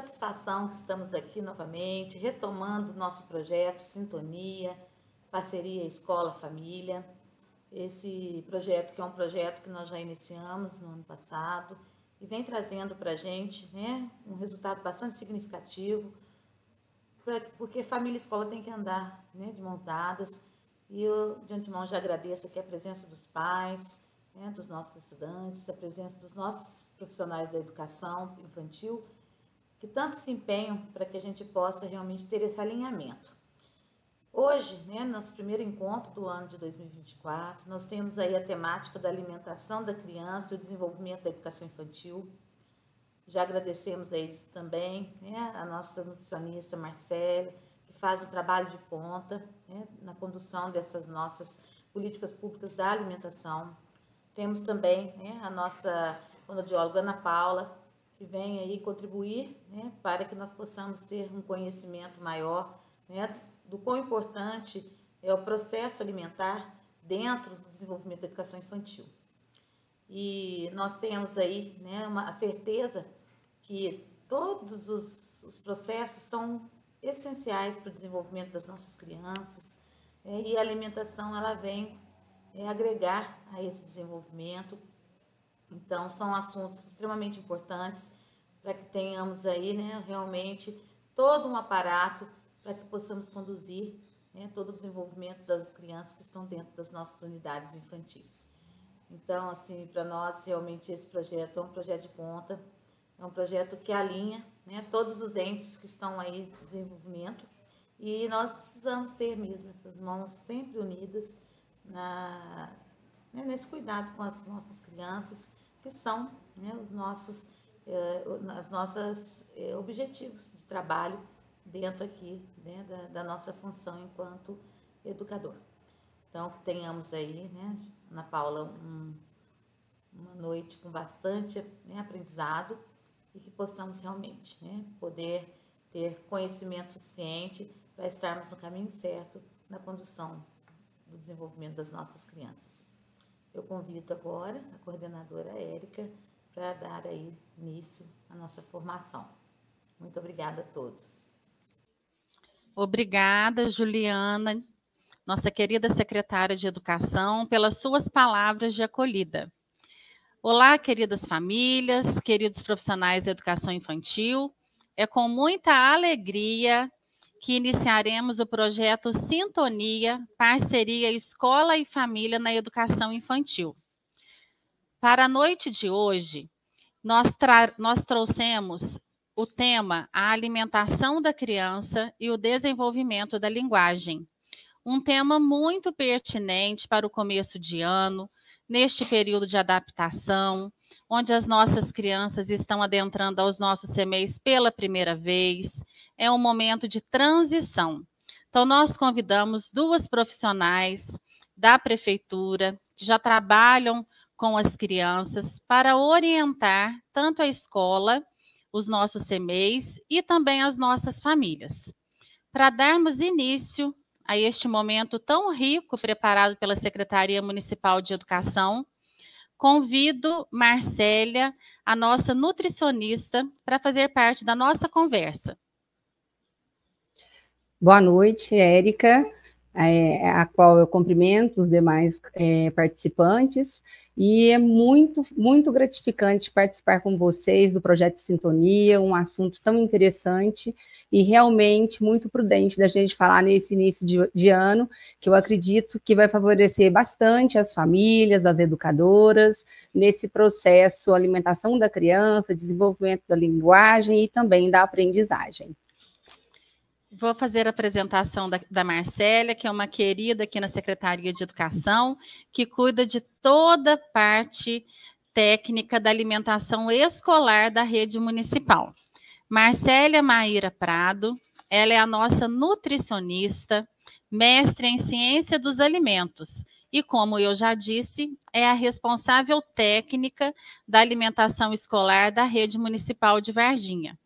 satisfação que estamos aqui novamente, retomando o nosso projeto Sintonia, Parceria Escola-Família. Esse projeto que é um projeto que nós já iniciamos no ano passado e vem trazendo para a gente, né, um resultado bastante significativo, porque família e escola tem que andar, né, de mãos dadas. E eu, de antemão, já agradeço aqui a presença dos pais, né, dos nossos estudantes, a presença dos nossos profissionais da educação infantil, que tanto se empenham para que a gente possa realmente ter esse alinhamento. Hoje, né, nosso primeiro encontro do ano de 2024, nós temos aí a temática da alimentação da criança e o desenvolvimento da educação infantil. Já agradecemos aí também, né, a nossa nutricionista Marcélia, que faz um trabalho de ponta, né, na condução dessas nossas políticas públicas da alimentação. Temos também, né, a nossa fonoaudióloga Ana Paula, que vem aí contribuir, né, para que nós possamos ter um conhecimento maior, né, do quão importante é o processo alimentar dentro do desenvolvimento da educação infantil. E nós temos aí, né, a certeza que todos os processos são essenciais para o desenvolvimento das nossas crianças, e a alimentação ela vem agregar a esse desenvolvimento. Então, são assuntos extremamente importantes para que tenhamos aí, né, realmente todo um aparato para que possamos conduzir, né, todo o desenvolvimento das crianças que estão dentro das nossas unidades infantis. Então, assim, para nós, realmente, esse projeto é um projeto de ponta, é um projeto que alinha, né, todos os entes que estão aí em desenvolvimento, e nós precisamos ter mesmo essas mãos sempre unidas nesse cuidado com as nossas crianças, que são, né, os nossos objetivos de trabalho dentro aqui, né, da nossa função enquanto educador. Então, que tenhamos aí, né, Ana Paula, uma noite com bastante, né, aprendizado, e que possamos realmente, né, poder ter conhecimento suficiente para estarmos no caminho certo na condução do desenvolvimento das nossas crianças. Eu convido agora a coordenadora Érica para dar aí início à nossa formação. Muito obrigada a todos. Obrigada, Juliana, nossa querida secretária de Educação, pelas suas palavras de acolhida. Olá, queridas famílias, queridos profissionais de educação infantil. É com muita alegria que iniciaremos o projeto Sintonia, Parceria Escola e Família na Educação Infantil. Para a noite de hoje, nós trouxemos o tema A Alimentação da Criança e o Desenvolvimento da Linguagem. Um tema muito pertinente para o começo de ano, neste período de adaptação, onde as nossas crianças estão adentrando aos nossos CMEs pela primeira vez. É um momento de transição. Então, nós convidamos duas profissionais da prefeitura, que já trabalham com as crianças, para orientar tanto a escola, os nossos CMEs e também as nossas famílias. Para darmos início a este momento tão rico preparado pela Secretaria Municipal de Educação, convido Marcélia, a nossa nutricionista, para fazer parte da nossa conversa. Boa noite, Érica, a qual eu cumprimento os demais participantes, e é muito, muito gratificante participar com vocês do Projeto Sintonia, um assunto tão interessante e realmente muito prudente da gente falar nesse início de ano, que eu acredito que vai favorecer bastante as famílias, as educadoras, nesse processo alimentação da criança, desenvolvimento da linguagem e também da aprendizagem. Vou fazer a apresentação da Marcélia, que é uma querida aqui na Secretaria de Educação, que cuida de toda a parte técnica da alimentação escolar da rede municipal. Marcélia Maíra Prado, ela é a nossa nutricionista, mestre em ciência dos alimentos, e como eu já disse, é a responsável técnica da alimentação escolar da rede municipal de Varginha.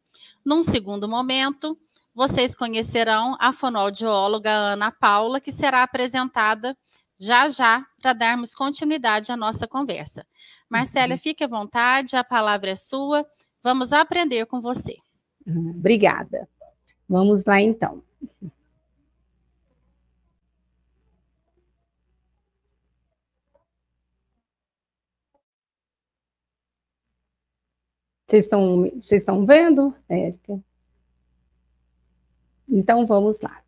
Num segundo momento, vocês conhecerão a fonoaudióloga Ana Paula, que será apresentada já para darmos continuidade à nossa conversa. Marcélia, fique à vontade, a palavra é sua, vamos aprender com você. Obrigada. Vamos lá, então. Vocês estão vendo, Érica? Então, vamos lá.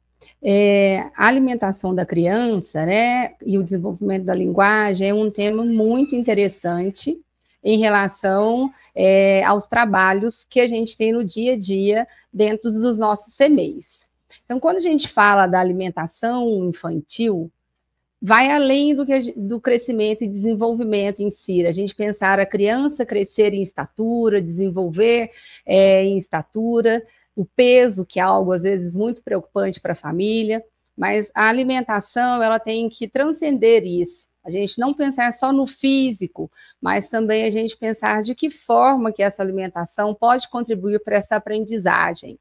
A alimentação da criança, né, e o desenvolvimento da linguagem é um tema muito interessante em relação aos trabalhos que a gente tem no dia a dia dentro dos nossos CMEIs. Então, quando a gente fala da alimentação infantil, vai além do crescimento e desenvolvimento em si. A gente pensar a criança crescer em estatura, desenvolver em estatura, o peso, que é algo, às vezes, muito preocupante para a família, mas a alimentação, ela tem que transcender isso. A gente não pensar só no físico, mas também a gente pensar de que forma que essa alimentação pode contribuir para essa aprendizagem.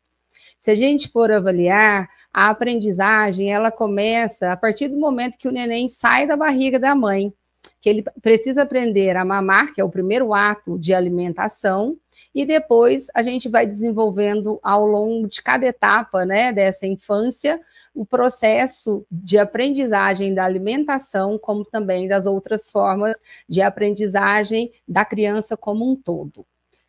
Se a gente for avaliar, a aprendizagem, ela começa a partir do momento que o neném sai da barriga da mãe, que ele precisa aprender a mamar, que é o primeiro ato de alimentação, e depois a gente vai desenvolvendo ao longo de cada etapa, né, dessa infância, o processo de aprendizagem da alimentação, como também das outras formas de aprendizagem da criança como um todo.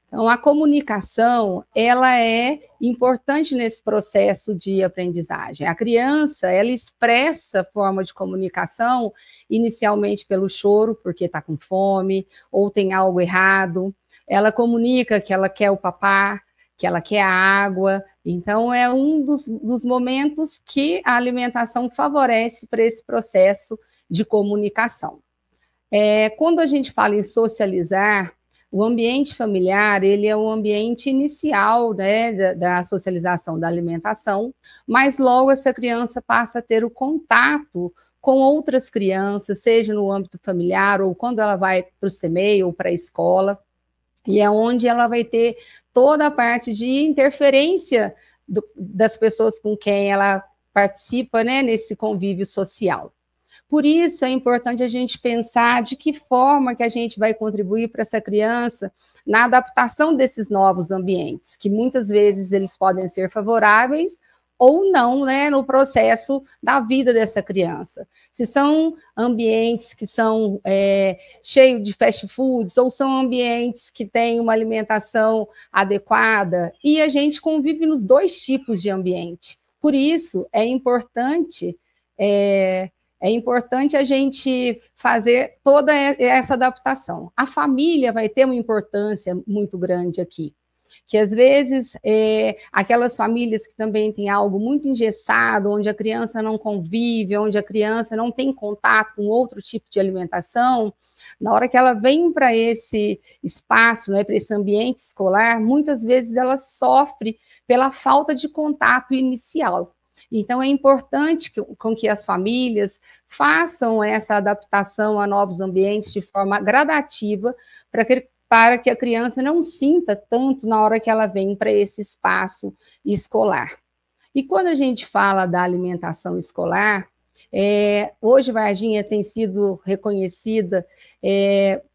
Então, a comunicação, ela é importante nesse processo de aprendizagem. A criança, ela expressa a forma de comunicação inicialmente pelo choro, porque está com fome, ou tem algo errado. Ela comunica que ela quer o papá, que ela quer a água. Então, é um dos momentos que a alimentação favorece para esse processo de comunicação. Quando a gente fala em socializar, o ambiente familiar, ele é um ambiente inicial, né, da socialização da alimentação, mas logo essa criança passa a ter o contato com outras crianças, seja no âmbito familiar ou quando ela vai para o CMEI ou para a escola, e é onde ela vai ter toda a parte de interferência das pessoas com quem ela participa, né, nesse convívio social. Por isso, é importante a gente pensar de que forma que a gente vai contribuir para essa criança na adaptação desses novos ambientes, que muitas vezes eles podem ser favoráveis ou não, né, no processo da vida dessa criança. Se são ambientes que são cheios de fast foods, ou são ambientes que têm uma alimentação adequada, e a gente convive nos dois tipos de ambiente. Por isso, é importante a gente fazer toda essa adaptação. A família vai ter uma importância muito grande aqui, que às vezes aquelas famílias que também têm algo muito engessado, onde a criança não convive, onde a criança não tem contato com outro tipo de alimentação, na hora que ela vem para esse espaço, né, para esse ambiente escolar, muitas vezes ela sofre pela falta de contato inicial. Então, é importante que as famílias façam essa adaptação a novos ambientes de forma gradativa, para que a criança não sinta tanto na hora que ela vem para esse espaço escolar. E quando a gente fala da alimentação escolar, hoje Varginha tem sido reconhecida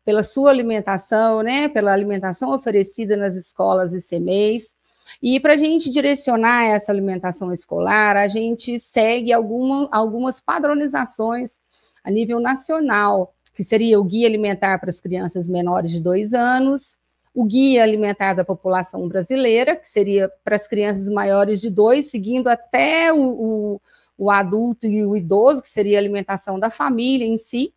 pela sua alimentação, né, pela alimentação oferecida nas escolas e CMEIs. E para a gente direcionar essa alimentação escolar, a gente segue algumas padronizações a nível nacional, que seria o Guia Alimentar para as Crianças Menores de 2 anos, o Guia Alimentar da População Brasileira, que seria para as crianças maiores de 2, seguindo até o adulto e o idoso, que seria a alimentação da família em si,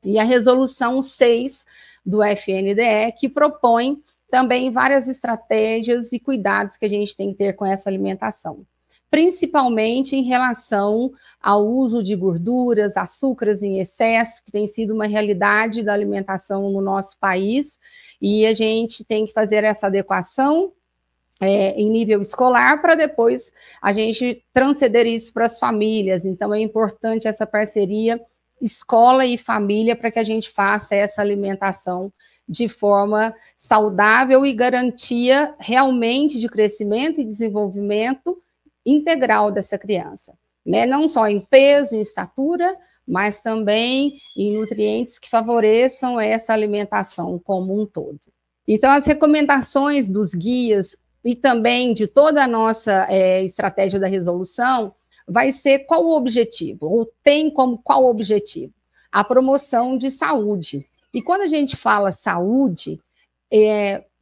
e a Resolução 6 do FNDE, que propõe também várias estratégias e cuidados que a gente tem que ter com essa alimentação, principalmente em relação ao uso de gorduras, açúcares em excesso, que tem sido uma realidade da alimentação no nosso país, e a gente tem que fazer essa adequação em nível escolar, para depois a gente transcender isso para as famílias. Então, é importante essa parceria escola e família para que a gente faça essa alimentação de forma saudável e garantia realmente de crescimento e desenvolvimento integral dessa criança, né? Não só em peso, em estatura, mas também em nutrientes que favoreçam essa alimentação como um todo. Então, as recomendações dos guias e também de toda a nossa estratégia da resolução vai ser qual o objetivo, ou tem como qual o objetivo? A promoção de saúde. E quando a gente fala saúde,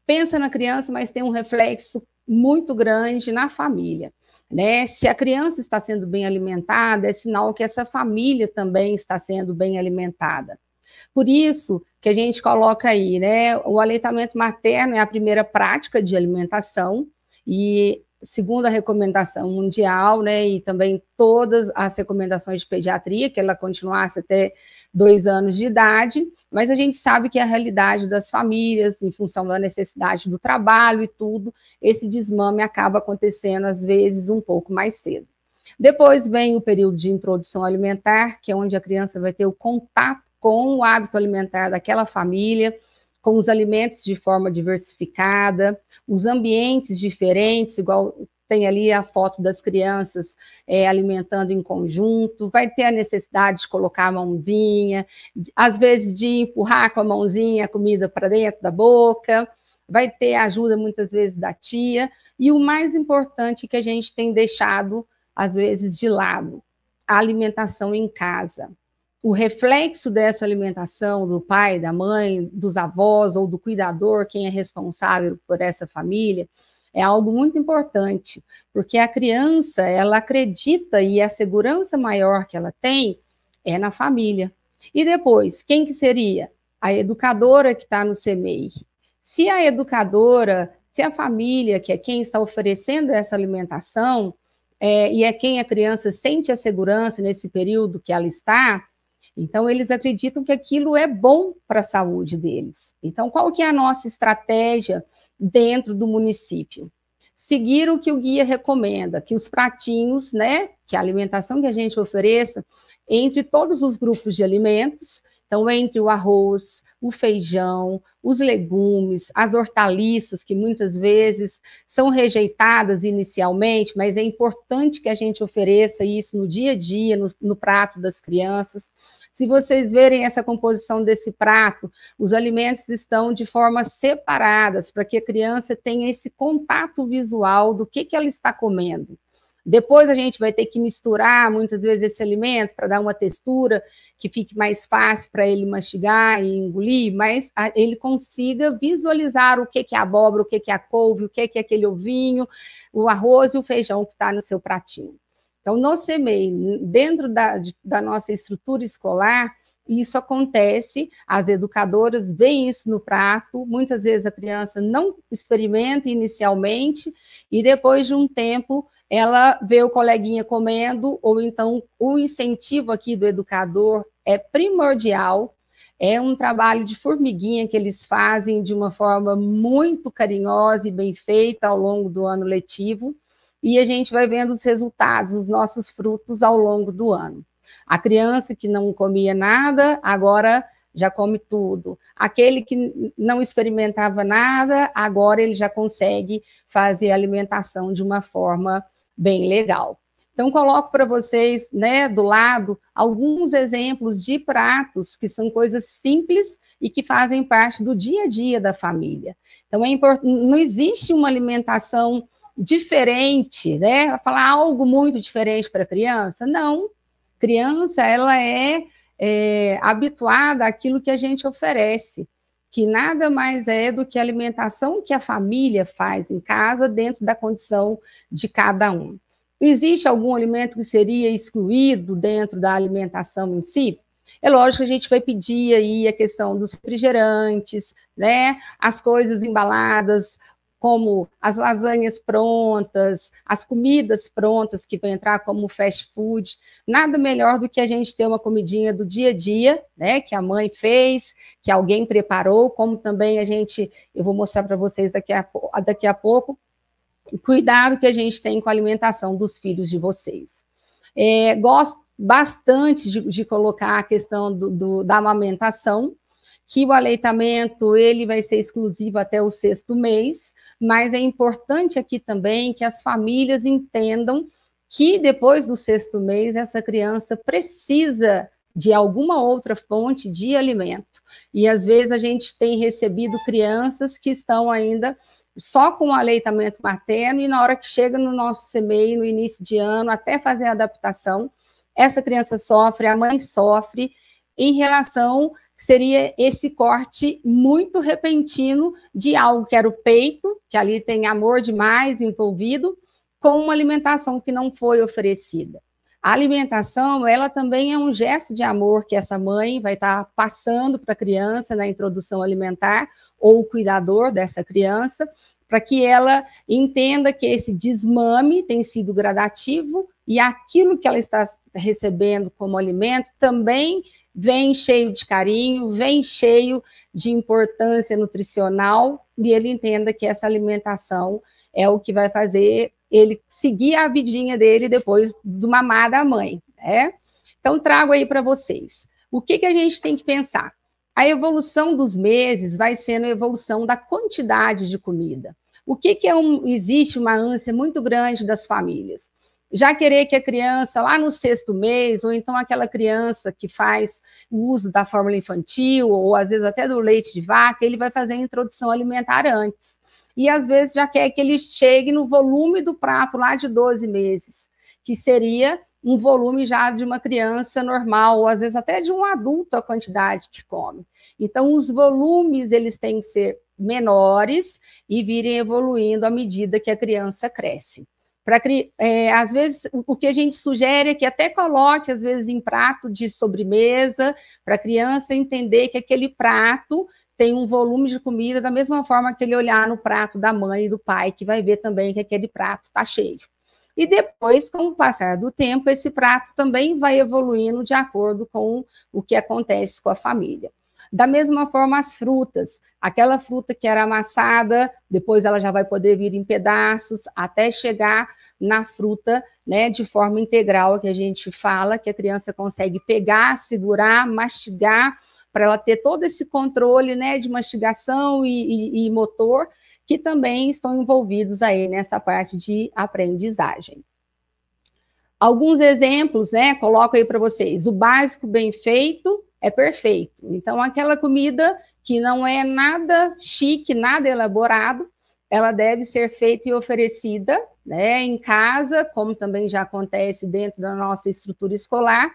pensa na criança, mas tem um reflexo muito grande na família, né? Se a criança está sendo bem alimentada, é sinal que essa família também está sendo bem alimentada. Por isso que a gente coloca aí, né? O aleitamento materno é a primeira prática de alimentação e segundo a recomendação mundial, né, e também todas as recomendações de pediatria, que ela continuasse até 2 anos de idade, mas a gente sabe que a realidade das famílias, em função da necessidade do trabalho e tudo, esse desmame acaba acontecendo, às vezes, um pouco mais cedo. Depois vem o período de introdução alimentar, que é onde a criança vai ter o contato com o hábito alimentar daquela família, com os alimentos de forma diversificada, os ambientes diferentes, igual tem ali a foto das crianças alimentando em conjunto, vai ter a necessidade de colocar a mãozinha, às vezes de empurrar com a mãozinha a comida para dentro da boca, vai ter a ajuda muitas vezes da tia, e o mais importante que a gente tem deixado, às vezes, de lado, a alimentação em casa. O reflexo dessa alimentação do pai, da mãe, dos avós ou do cuidador, quem é responsável por essa família, é algo muito importante, porque a criança, ela acredita e a segurança maior que ela tem é na família. E depois, quem que seria? A educadora que está no CMEI. Se a educadora, se a família, que é quem está oferecendo essa alimentação, e é quem a criança sente a segurança nesse período que ela está, então, eles acreditam que aquilo é bom para a saúde deles. Então, qual que é a nossa estratégia dentro do município? Seguir o que o guia recomenda, que os pratinhos, né, que a alimentação que a gente ofereça, entre todos os grupos de alimentos, então, entre o arroz, o feijão, os legumes, as hortaliças, que muitas vezes são rejeitadas inicialmente, mas é importante que a gente ofereça isso no dia a dia, no prato das crianças. Se vocês verem essa composição desse prato, os alimentos estão de forma separadas, para que a criança tenha esse contato visual do que ela está comendo. Depois a gente vai ter que misturar, muitas vezes, esse alimento para dar uma textura que fique mais fácil para ele mastigar e engolir, mas ele consiga visualizar o que é a abóbora, o que é a couve, o que é aquele ovinho, o arroz e o feijão que está no seu pratinho. Então, no CMEI, dentro da nossa estrutura escolar, isso acontece, as educadoras veem isso no prato, muitas vezes a criança não experimenta inicialmente, e depois de um tempo, ela vê o coleguinha comendo, ou então o incentivo aqui do educador é primordial, é um trabalho de formiguinha que eles fazem de uma forma muito carinhosa e bem feita ao longo do ano letivo, e a gente vai vendo os resultados, os nossos frutos ao longo do ano. A criança que não comia nada, agora já come tudo. Aquele que não experimentava nada, agora ele já consegue fazer a alimentação de uma forma bem legal. Então, coloco para vocês, né, do lado, alguns exemplos de pratos que são coisas simples e que fazem parte do dia a dia da família. Então, não existe uma alimentação diferente, né? Falar algo muito diferente para a criança? Não. Criança, ela é habituada àquilo que a gente oferece, que nada mais é do que a alimentação que a família faz em casa dentro da condição de cada um. Existe algum alimento que seria excluído dentro da alimentação em si? É lógico que a gente vai pedir aí a questão dos refrigerantes, né? As coisas embaladas, como as lasanhas prontas, as comidas prontas que vão entrar como fast food. Nada melhor do que a gente ter uma comidinha do dia a dia, né, que a mãe fez, que alguém preparou, como também eu vou mostrar para vocês daqui a pouco, o cuidado que a gente tem com a alimentação dos filhos de vocês. Gosto bastante de colocar a questão da amamentação, que o aleitamento ele vai ser exclusivo até o 6º mês, mas é importante aqui também que as famílias entendam que depois do 6º mês essa criança precisa de alguma outra fonte de alimento. E às vezes a gente tem recebido crianças que estão ainda só com o aleitamento materno, e na hora que chega no nosso CMEI, no início de ano, até fazer a adaptação, essa criança sofre, a mãe sofre, em relação, seria esse corte muito repentino de algo que era o peito, que ali tem amor demais envolvido, com uma alimentação que não foi oferecida. A alimentação, ela também é um gesto de amor que essa mãe vai estar passando para a criança na introdução alimentar, ou o cuidador dessa criança, para que ela entenda que esse desmame tem sido gradativo e aquilo que ela está recebendo como alimento também vem cheio de carinho, vem cheio de importância nutricional, e ele entenda que essa alimentação é o que vai fazer ele seguir a vidinha dele depois do mamar da mãe, né? Então, trago aí para vocês. O que a gente tem que pensar? A evolução dos meses vai sendo a evolução da quantidade de comida. O que existe uma ânsia muito grande das famílias? Já querer que a criança, lá no 6º mês, ou então aquela criança que faz o uso da fórmula infantil, ou às vezes até do leite de vaca, ele vai fazer a introdução alimentar antes. E às vezes já quer que ele chegue no volume do prato lá de 12 meses, que seria um volume já de uma criança normal, ou às vezes até de um adulto a quantidade que come. Então, os volumes, eles têm que ser menores e virem evoluindo à medida que a criança cresce. Às vezes, o que a gente sugere é que até coloque, às vezes, em prato de sobremesa, para a criança entender que aquele prato tem um volume de comida da mesma forma que ele olhar no prato da mãe e do pai, que vai ver também que aquele prato está cheio. E depois, com o passar do tempo, esse prato também vai evoluindo de acordo com o que acontece com a família. Da mesma forma, as frutas. Aquela fruta que era amassada, depois ela já vai poder vir em pedaços, até chegar na fruta, né, de forma integral, que a gente fala, que a criança consegue pegar, segurar, mastigar, para ela ter todo esse controle, né, de mastigação e motor, que também estão envolvidos aí nessa parte de aprendizagem. Alguns exemplos, né, coloco aí para vocês. O básico bem feito é perfeito. Então, aquela comida que não é nada chique, nada elaborado, ela deve ser feita e oferecida, né, em casa, como também já acontece dentro da nossa estrutura escolar,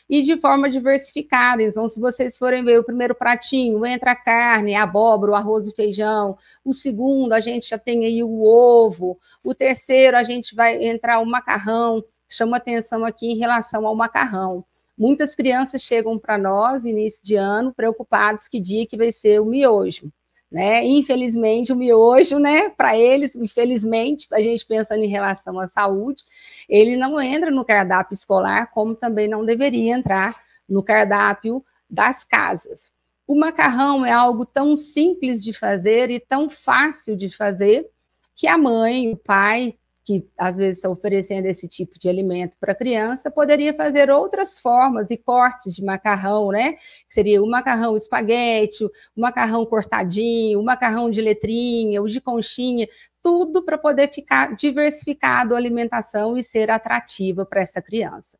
e de forma diversificada. Então, se vocês forem ver o primeiro pratinho, entra a carne, a abóbora, o arroz e feijão. O segundo, a gente já tem aí o ovo. O terceiro, a gente vai entrar o macarrão. Chama atenção aqui em relação ao macarrão. Muitas crianças chegam para nós, início de ano, preocupados que dia que vai ser o miojo, né? Infelizmente, o miojo, né, para eles, infelizmente, a gente pensando em relação à saúde, ele não entra no cardápio escolar, como também não deveria entrar no cardápio das casas. O macarrão é algo tão simples de fazer e tão fácil de fazer, que a mãe, o pai, que às vezes está oferecendo esse tipo de alimento para a criança, poderia fazer outras formas e cortes de macarrão, né? Que seria o macarrão espaguete, o macarrão cortadinho, o macarrão de letrinha, o de conchinha, tudo para poder ficar diversificado a alimentação e ser atrativa para essa criança.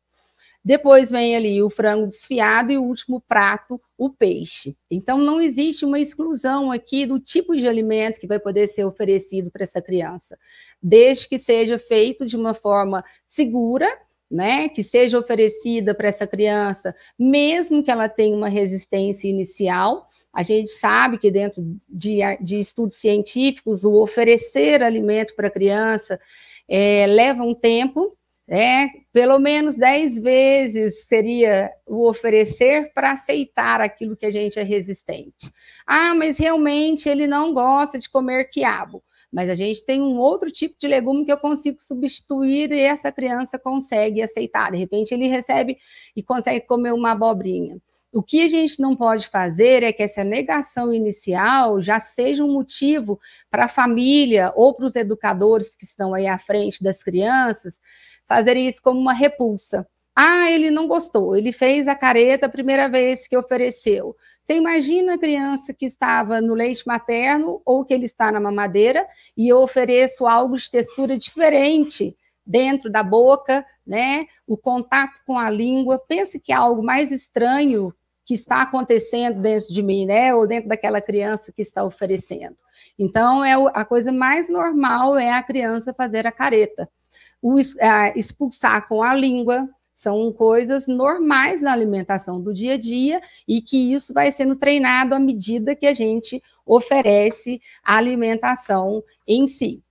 Depois vem ali o frango desfiado e o último prato, o peixe. Então, não existe uma exclusão aqui do tipo de alimento que vai poder ser oferecido para essa criança, desde que seja feito de uma forma segura, né, que seja oferecida para essa criança, mesmo que ela tenha uma resistência inicial. A gente sabe que dentro de estudos científicos, o oferecer alimento para a criança leva um tempo, pelo menos 10 vezes seria o oferecer para aceitar aquilo que a gente é resistente. Ah, mas realmente ele não gosta de comer quiabo. Mas a gente tem um outro tipo de legume que eu consigo substituir e essa criança consegue aceitar. De repente ele recebe e consegue comer uma abobrinha. O que a gente não pode fazer é que essa negação inicial já seja um motivo para a família ou para os educadores que estão aí à frente das crianças fazerem isso como uma repulsa. Ah, ele não gostou, ele fez a careta a primeira vez que ofereceu. Você imagina a criança que estava no leite materno ou que ele está na mamadeira e eu ofereço algo de textura diferente dentro da boca, né? O contato com a língua, pensa que é algo mais estranho que está acontecendo dentro de mim, né? Ou dentro daquela criança que está oferecendo. Então, a coisa mais normal é a criança fazer a careta. Expulsar com a língua, são coisas normais na alimentação do dia a dia e que isso vai sendo treinado à medida que a gente oferece a alimentação em si.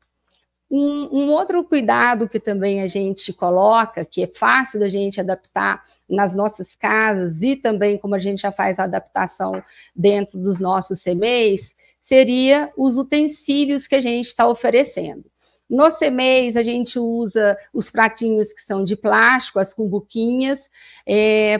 Um outro cuidado que também a gente coloca, que é fácil da gente adaptar nas nossas casas e também como a gente já faz a adaptação dentro dos nossos CMEs, seria os utensílios que a gente está oferecendo. No CMEs, a gente usa os pratinhos que são de plástico, as cumbuquinhas,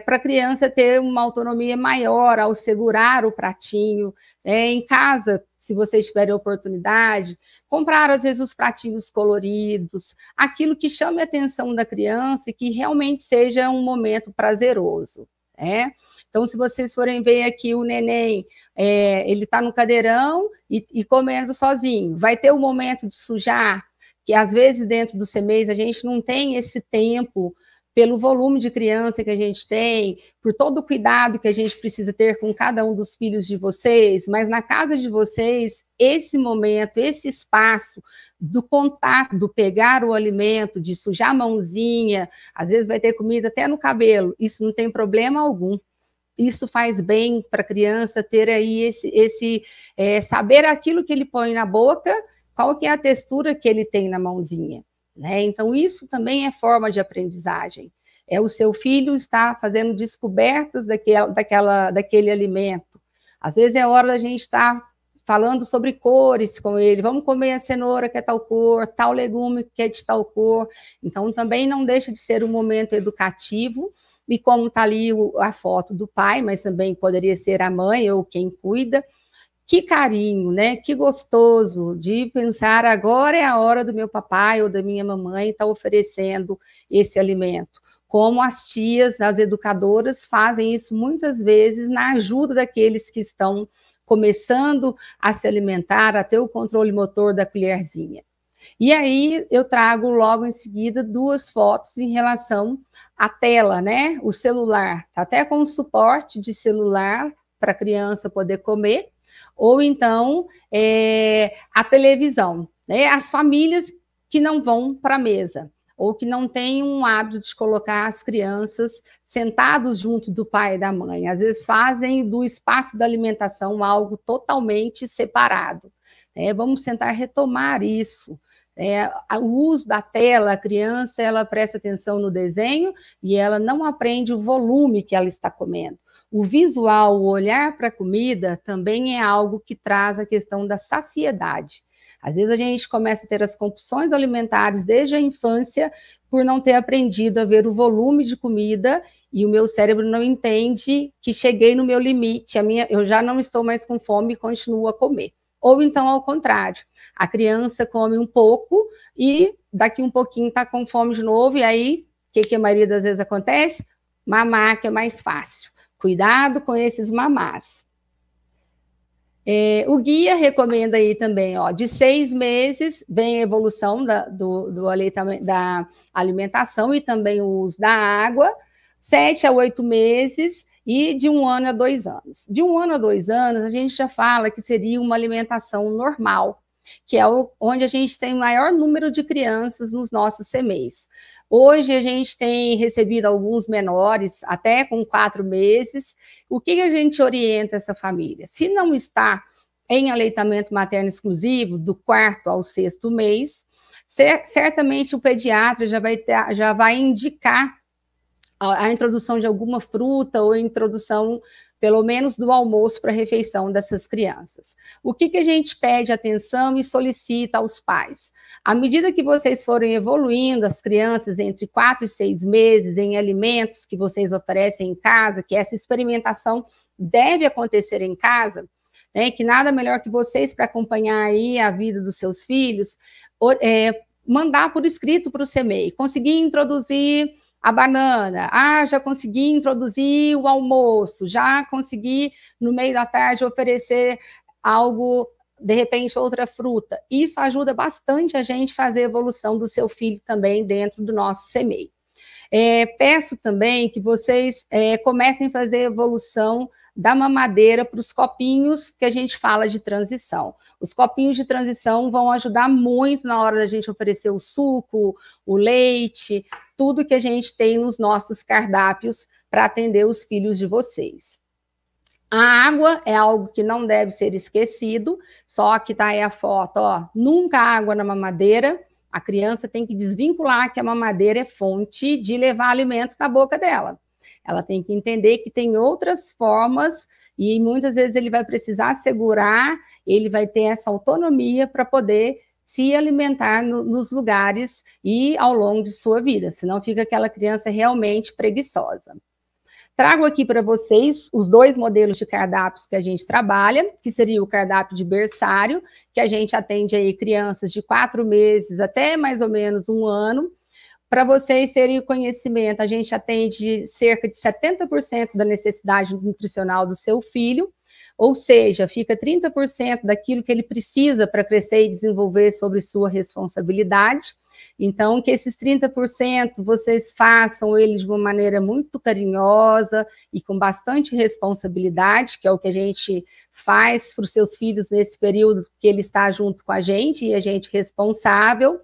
para a criança ter uma autonomia maior ao segurar o pratinho. Em casa, se vocês tiverem oportunidade, comprar, às vezes, os pratinhos coloridos, aquilo que chame a atenção da criança e que realmente seja um momento prazeroso, né? Então, se vocês forem ver aqui o neném, ele está no cadeirão e comendo sozinho. Vai ter o momento de sujar, que às vezes dentro do CMEs a gente não tem esse tempo, pelo volume de criança que a gente tem, por todo o cuidado que a gente precisa ter com cada um dos filhos de vocês, mas na casa de vocês, esse momento, esse espaço do contato, do pegar o alimento, de sujar a mãozinha, às vezes vai ter comida até no cabelo, isso não tem problema algum. Isso faz bem para a criança ter aí saber aquilo que ele põe na boca, qual que é a textura que ele tem na mãozinha, né? Então, isso também é forma de aprendizagem. O seu filho está fazendo descobertas daquele alimento. Às vezes é hora da gente estar falando sobre cores com ele. Vamos comer a cenoura que é tal cor, tal legume que é de tal cor. Então, também não deixa de ser um momento educativo. E como está ali a foto do pai, mas também poderia ser a mãe ou quem cuida, que carinho, né? Que gostoso de pensar, agora é a hora do meu papai ou da minha mamãe estar oferecendo esse alimento. Como as tias, as educadoras fazem isso muitas vezes na ajuda daqueles que estão começando a se alimentar, a ter o controle motor da colherzinha. E aí eu trago logo em seguida 2 fotos em relação à tela, né? O celular, tá até com suporte de celular para a criança poder comer, ou então a televisão, né? As famílias que não vão para a mesa, ou que não têm um hábito de colocar as crianças sentados junto do pai e da mãe, às vezes fazem do espaço da alimentação algo totalmente separado, né? Vamos tentar retomar isso. O uso da tela, a criança, ela presta atenção no desenho e ela não aprende o volume que ela está comendo. O visual, o olhar para a comida, também é algo que traz a questão da saciedade. Às vezes a gente começa a ter as compulsões alimentares desde a infância por não ter aprendido a ver o volume de comida e o meu cérebro não entende que cheguei no meu limite, eu já não estou mais com fome e continuo a comer. Ou então, ao contrário, a criança come um pouco e daqui um pouquinho está com fome de novo, e aí, o que a maioria das vezes acontece? Mamar, que é mais fácil. Cuidado com esses mamás. O guia recomenda aí também, de 6 meses, vem a evolução da alimentação e também o uso da água, 7 a 8 meses, e de 1 ano a 2 anos. De 1 ano a 2 anos, a gente já fala que seria uma alimentação normal, que é onde a gente tem o maior número de crianças nos nossos CMEs. Hoje a gente tem recebido alguns menores, até com 4 meses. O que a gente orienta essa família? Se não está em aleitamento materno exclusivo, do 4º ao 6º mês, certamente o pediatra já vai indicar a introdução de alguma fruta ou a introdução, pelo menos, do almoço para a refeição dessas crianças. O que a gente pede atenção e solicita aos pais? À medida que vocês forem evoluindo, as crianças entre 4 e 6 meses em alimentos que vocês oferecem em casa, que essa experimentação deve acontecer em casa, né, que nada melhor que vocês para acompanhar aí a vida dos seus filhos, mandar por escrito para o CMEI, conseguir introduzir a banana, já consegui introduzir o almoço, já consegui, no meio da tarde, oferecer algo, de repente, outra fruta. Isso ajuda bastante a gente a fazer a evolução do seu filho também dentro do nosso CMEI. Peço também que vocês comecem a fazer a evolução da mamadeira para os copinhos que a gente fala de transição. Os copinhos de transição vão ajudar muito na hora da gente oferecer o suco, o leite, tudo que a gente tem nos nossos cardápios para atender os filhos de vocês. A água é algo que não deve ser esquecido, só que tá aí a foto, ó, nunca água na mamadeira. A criança tem que desvincular que a mamadeira é fonte de levar alimento na boca dela. Ela tem que entender que tem outras formas e muitas vezes ele vai precisar segurar, ele vai ter essa autonomia para poder se alimentar nos lugares e ao longo de sua vida, senão fica aquela criança realmente preguiçosa. Trago aqui para vocês os 2 modelos de cardápios que a gente trabalha, que seria o cardápio de berçário, que a gente atende aí crianças de 4 meses até mais ou menos 1 ano. Para vocês terem o conhecimento, a gente atende cerca de 70% da necessidade nutricional do seu filho, ou seja, fica 30% daquilo que ele precisa para crescer e desenvolver sobre sua responsabilidade. Então, que esses 30% vocês façam ele de uma maneira muito carinhosa e com bastante responsabilidade, que é o que a gente faz para os seus filhos nesse período que ele está junto com a gente e a gente responsável.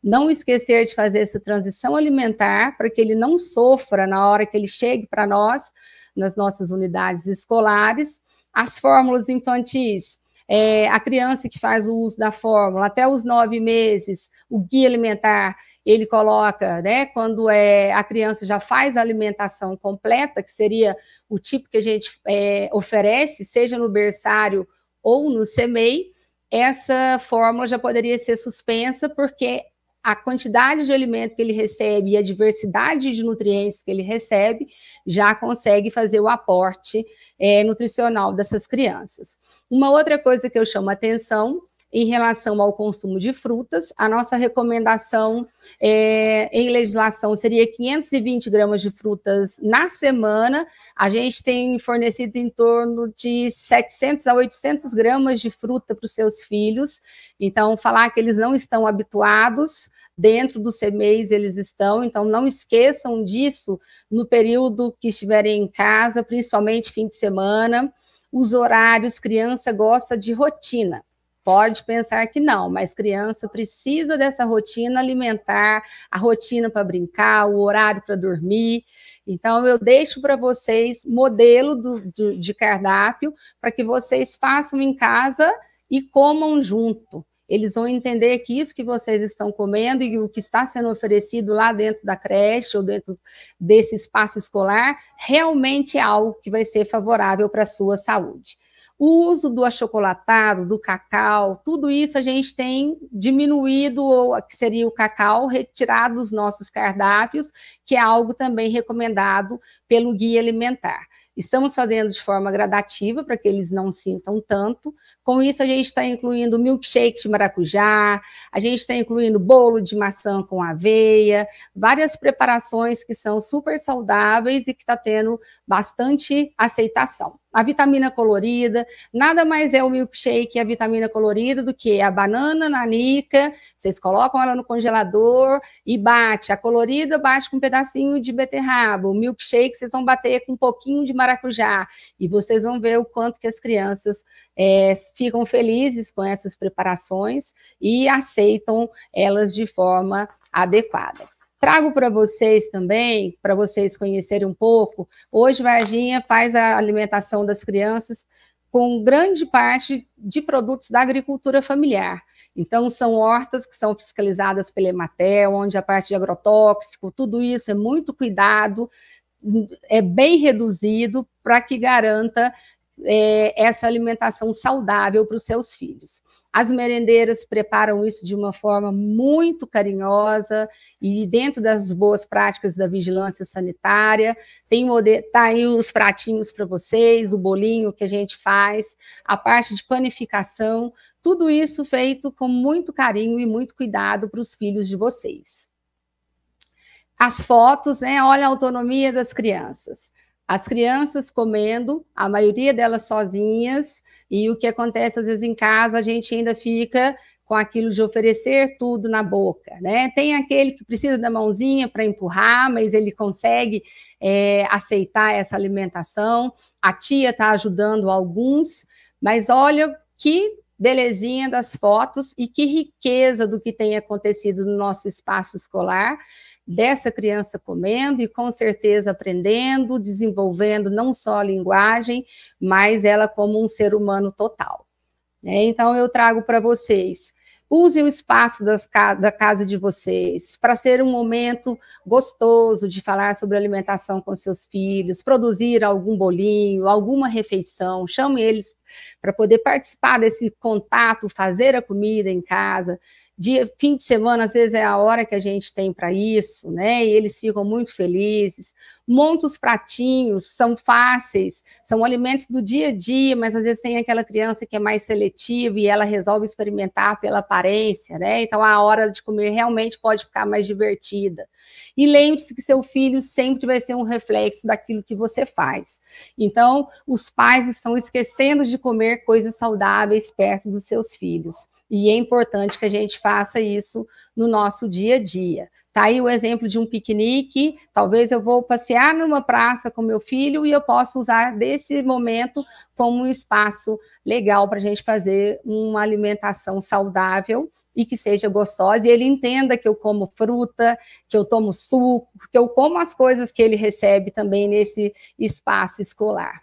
Não esquecer de fazer essa transição alimentar para que ele não sofra na hora que ele chegue para nós, nas nossas unidades escolares. As fórmulas infantis, a criança que faz o uso da fórmula até os 9 meses, o guia alimentar, ele coloca, né, quando a criança já faz a alimentação completa, que seria o tipo que a gente oferece, seja no berçário ou no CMEI, essa fórmula já poderia ser suspensa, porque a quantidade de alimento que ele recebe e a diversidade de nutrientes que ele recebe já consegue fazer o aporte nutricional dessas crianças. Uma outra coisa que eu chamo a atenção em relação ao consumo de frutas, a nossa recomendação em legislação seria 520 gramas de frutas na semana. A gente tem fornecido em torno de 700 a 800 gramas de fruta para os seus filhos. Então, falar que eles não estão habituados, dentro dos CMEIs eles estão, então não esqueçam disso no período que estiverem em casa, principalmente fim de semana. Os horários, criança gosta de rotina. Pode pensar que não, mas criança precisa dessa rotina alimentar, a rotina para brincar, o horário para dormir. Então, eu deixo para vocês modelo de cardápio para que vocês façam em casa e comam junto. Eles vão entender que isso que vocês estão comendo e o que está sendo oferecido lá dentro da creche ou dentro desse espaço escolar realmente é algo que vai ser favorável para a sua saúde. O uso do achocolatado, do cacau, tudo isso a gente tem diminuído, ou que seria o cacau, retirado dos nossos cardápios, que é algo também recomendado pelo guia alimentar. Estamos fazendo de forma gradativa para que eles não sintam tanto. Com isso, a gente está incluindo milkshake de maracujá, a gente está incluindo bolo de maçã com aveia, várias preparações que são super saudáveis e que está tendo bastante aceitação. A vitamina colorida, nada mais é o milkshake e a vitamina colorida do que a banana nanica, vocês colocam ela no congelador e bate. A colorida bate com um pedacinho de beterraba, o milkshake vocês vão bater com um pouquinho de maracujá e vocês vão ver o quanto que as crianças ficam felizes com essas preparações e aceitam elas de forma adequada. Trago para vocês também, para vocês conhecerem um pouco, hoje Varginha faz a alimentação das crianças com grande parte de produtos da agricultura familiar. Então, são hortas que são fiscalizadas pela Emater, onde a parte de agrotóxico, tudo isso é muito cuidado, é bem reduzido para que garanta essa alimentação saudável para os seus filhos. As merendeiras preparam isso de uma forma muito carinhosa e dentro das boas práticas da vigilância sanitária. Tá aí os pratinhos para vocês, o bolinho que a gente faz, a parte de panificação, tudo isso feito com muito carinho e muito cuidado para os filhos de vocês. As fotos, né? Olha a autonomia das crianças. As crianças comendo, a maioria delas sozinhas, e o que acontece às vezes em casa, a gente ainda fica com aquilo de oferecer tudo na boca, né? Tem aquele que precisa da mãozinha para empurrar, mas ele consegue aceitar essa alimentação. A tia está ajudando alguns, mas olha que belezinha das fotos e que riqueza do que tem acontecido no nosso espaço escolar, dessa criança comendo e com certeza aprendendo, desenvolvendo não só a linguagem, mas ela como um ser humano total. Então eu trago para vocês, usem o espaço da casa de vocês para ser um momento gostoso de falar sobre alimentação com seus filhos, produzir algum bolinho, alguma refeição, chame eles para poder participar desse contato, fazer a comida em casa. Fim de semana, às vezes, é a hora que a gente tem para isso, né? E eles ficam muito felizes. Monta os pratinhos, são fáceis, são alimentos do dia a dia, mas às vezes tem aquela criança que é mais seletiva e ela resolve experimentar pela aparência, né? Então a hora de comer realmente pode ficar mais divertida. E lembre-se que seu filho sempre vai ser um reflexo daquilo que você faz. Então, os pais estão esquecendo de comer coisas saudáveis perto dos seus filhos. E é importante que a gente faça isso no nosso dia a dia. Tá aí o exemplo de um piquenique, talvez eu vou passear numa praça com meu filho e eu posso usar desse momento como um espaço legal para a gente fazer uma alimentação saudável e que seja gostosa, e ele entenda que eu como fruta, que eu tomo suco, que eu como as coisas que ele recebe também nesse espaço escolar.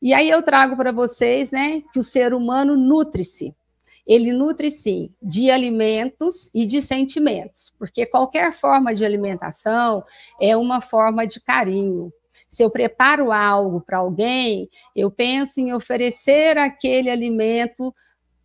E aí eu trago para vocês, né, que o ser humano nutre-se. Ele nutre, sim, de alimentos e de sentimentos, porque qualquer forma de alimentação é uma forma de carinho. Se eu preparo algo para alguém, eu penso em oferecer aquele alimento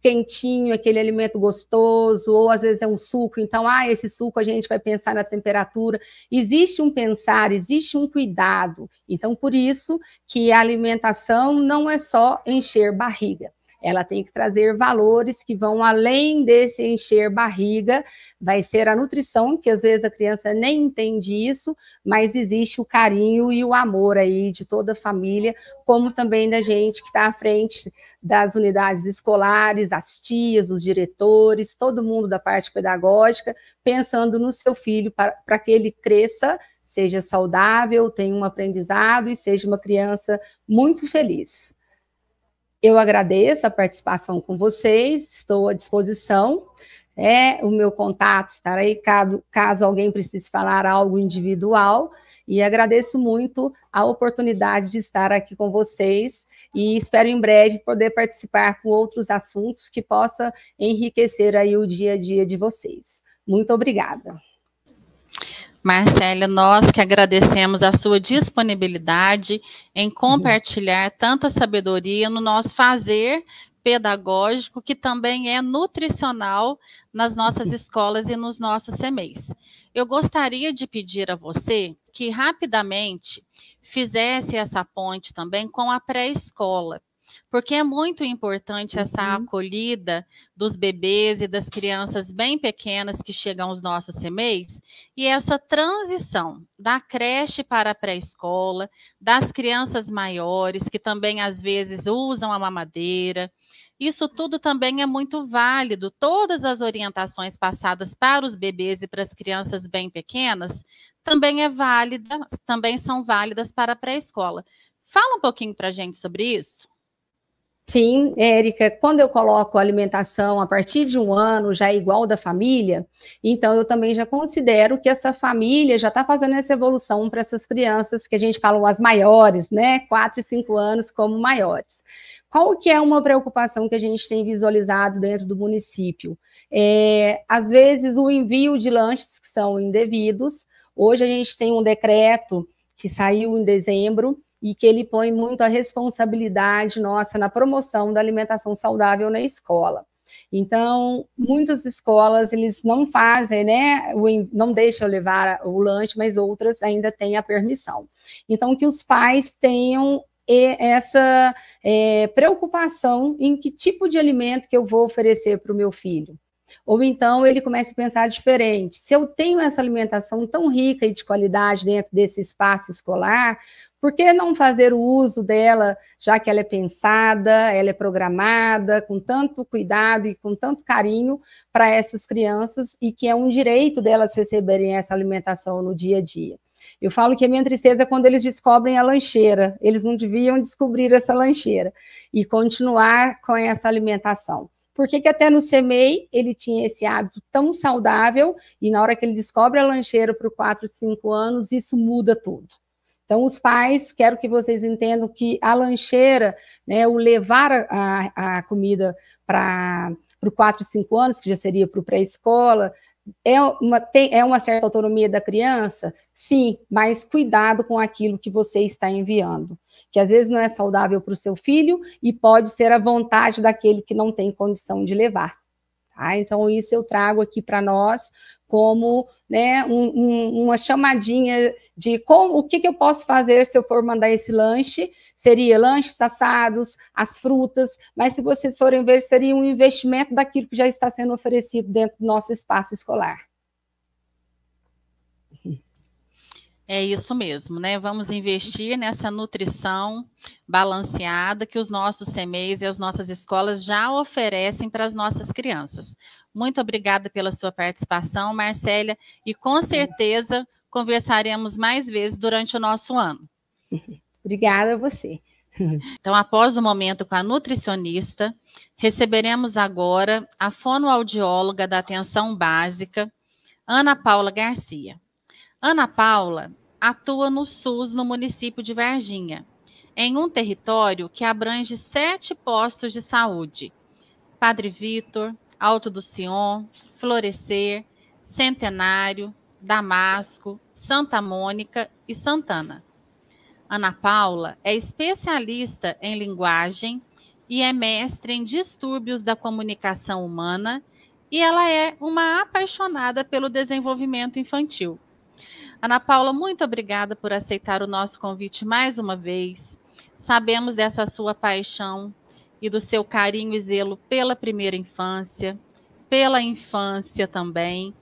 quentinho, aquele alimento gostoso, ou às vezes é um suco, então, esse suco a gente vai pensar na temperatura. Existe um pensar, existe um cuidado. Então, por isso que a alimentação não é só encher barriga. Ela tem que trazer valores que vão além desse encher barriga, vai ser a nutrição, que às vezes a criança nem entende isso, mas existe o carinho e o amor aí de toda a família, como também da gente que está à frente das unidades escolares, as tias, os diretores, todo mundo da parte pedagógica, pensando no seu filho para que ele cresça, seja saudável, tenha um aprendizado e seja uma criança muito feliz. Eu agradeço a participação com vocês, estou à disposição, o meu contato estará aí caso alguém precise falar algo individual, e agradeço muito a oportunidade de estar aqui com vocês, e espero em breve poder participar com outros assuntos que possa enriquecer aí o dia a dia de vocês. Muito obrigada. Marcélia, nós que agradecemos a sua disponibilidade em compartilhar tanta sabedoria no nosso fazer pedagógico, que também é nutricional nas nossas escolas e nos nossos CMEs. Eu gostaria de pedir a você que rapidamente fizesse essa ponte também com a pré-escola, porque é muito importante essa acolhida dos bebês e das crianças bem pequenas que chegam aos nossos CMEs, e essa transição da creche para a pré-escola, das crianças maiores, que também às vezes usam a mamadeira. Isso tudo também é muito válido. Todas as orientações passadas para os bebês e para as crianças bem pequenas também são válidas para a pré-escola. Fala um pouquinho para a gente sobre isso. Sim, Érica, quando eu coloco a alimentação a partir de 1 ano já é igual da família, então eu também já considero que essa família já está fazendo essa evolução para essas crianças que a gente fala as maiores, né? 4 e 5 anos como maiores. Qual que é uma preocupação que a gente tem visualizado dentro do município? Às vezes o envio de lanches que são indevidos. Hoje a gente tem um decreto que saiu em dezembro, e que ele põe muito a responsabilidade nossa na promoção da alimentação saudável na escola. Então, muitas escolas, eles não fazem, né, não deixam levar o lanche, mas outras ainda têm a permissão. Então, que os pais tenham essa preocupação em que tipo de alimento que eu vou oferecer para o meu filho. Ou então ele começa a pensar diferente. Se eu tenho essa alimentação tão rica e de qualidade dentro desse espaço escolar, por que não fazer o uso dela, já que ela é pensada, ela é programada, com tanto cuidado e com tanto carinho para essas crianças, e que é um direito delas receberem essa alimentação no dia a dia? Eu falo que a minha tristeza é quando eles descobrem a lancheira. Eles não deviam descobrir essa lancheira e continuar com essa alimentação. Por que até no CEMEI ele tinha esse hábito tão saudável, e na hora que ele descobre a lancheira para os 4, 5 anos, isso muda tudo. Então, os pais, quero que vocês entendam que a lancheira, né, o levar a comida para os 4, 5 anos, que já seria para o pré-escola, é uma certa autonomia da criança? Sim, mas cuidado com aquilo que você está enviando, que às vezes não é saudável para o seu filho e pode ser a vontade daquele que não tem condição de levar. Tá? Então, isso eu trago aqui para nós como, né, uma chamadinha de o que eu posso fazer se eu for mandar esse lanche. Seria lanches assados, as frutas, mas se vocês forem ver, seria um investimento daquilo que já está sendo oferecido dentro do nosso espaço escolar. É isso mesmo, né? Vamos investir nessa nutrição balanceada que os nossos CEMEIs e as nossas escolas já oferecem para as nossas crianças. Muito obrigada pela sua participação, Marcélia, e com certeza conversaremos mais vezes durante o nosso ano. Obrigada a você. Então, após o momento com a nutricionista, receberemos agora a fonoaudióloga da atenção básica, Ana Paula Garcia. Ana Paula atua no SUS no município de Varginha, em um território que abrange 7 postos de saúde: Padre Vitor, Alto do Sion, Florescer, Centenário, Damasco, Santa Mônica e Santana. Ana Paula é especialista em linguagem e é mestre em distúrbios da comunicação humana, e ela é uma apaixonada pelo desenvolvimento infantil. Ana Paula, muito obrigada por aceitar o nosso convite mais uma vez. Sabemos dessa sua paixão e do seu carinho e zelo pela primeira infância, pela infância também.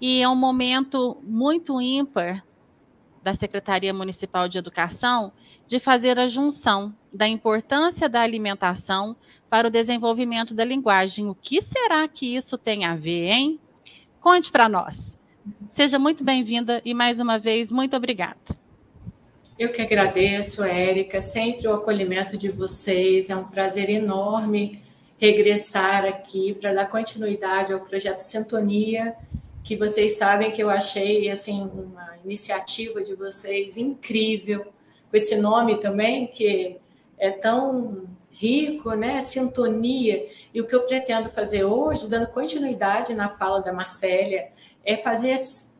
E é um momento muito ímpar da Secretaria Municipal de Educação de fazer a junção da importância da alimentação para o desenvolvimento da linguagem. O que será que isso tem a ver, hein? Conte para nós. Seja muito bem-vinda e, mais uma vez, muito obrigada. Eu que agradeço, Érica, sempre o acolhimento de vocês. É um prazer enorme regressar aqui para dar continuidade ao projeto Sintonia, que vocês sabem que eu achei assim, uma iniciativa de vocês incrível, com esse nome também, que é tão rico, né? Sintonia. E o que eu pretendo fazer hoje, dando continuidade na fala da Marcélia, é fazer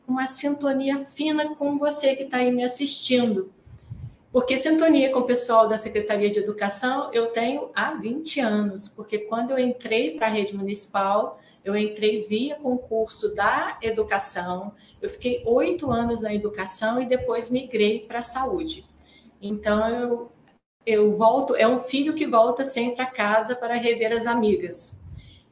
uma sintonia fina com você que está aí me assistindo. Porque sintonia com o pessoal da Secretaria de Educação eu tenho há 20 anos, porque quando eu entrei para a rede municipal, eu entrei via concurso da educação, eu fiquei 8 anos na educação e depois migrei para a saúde. Então, eu volto, é um filho que volta sempre a casa para rever as amigas.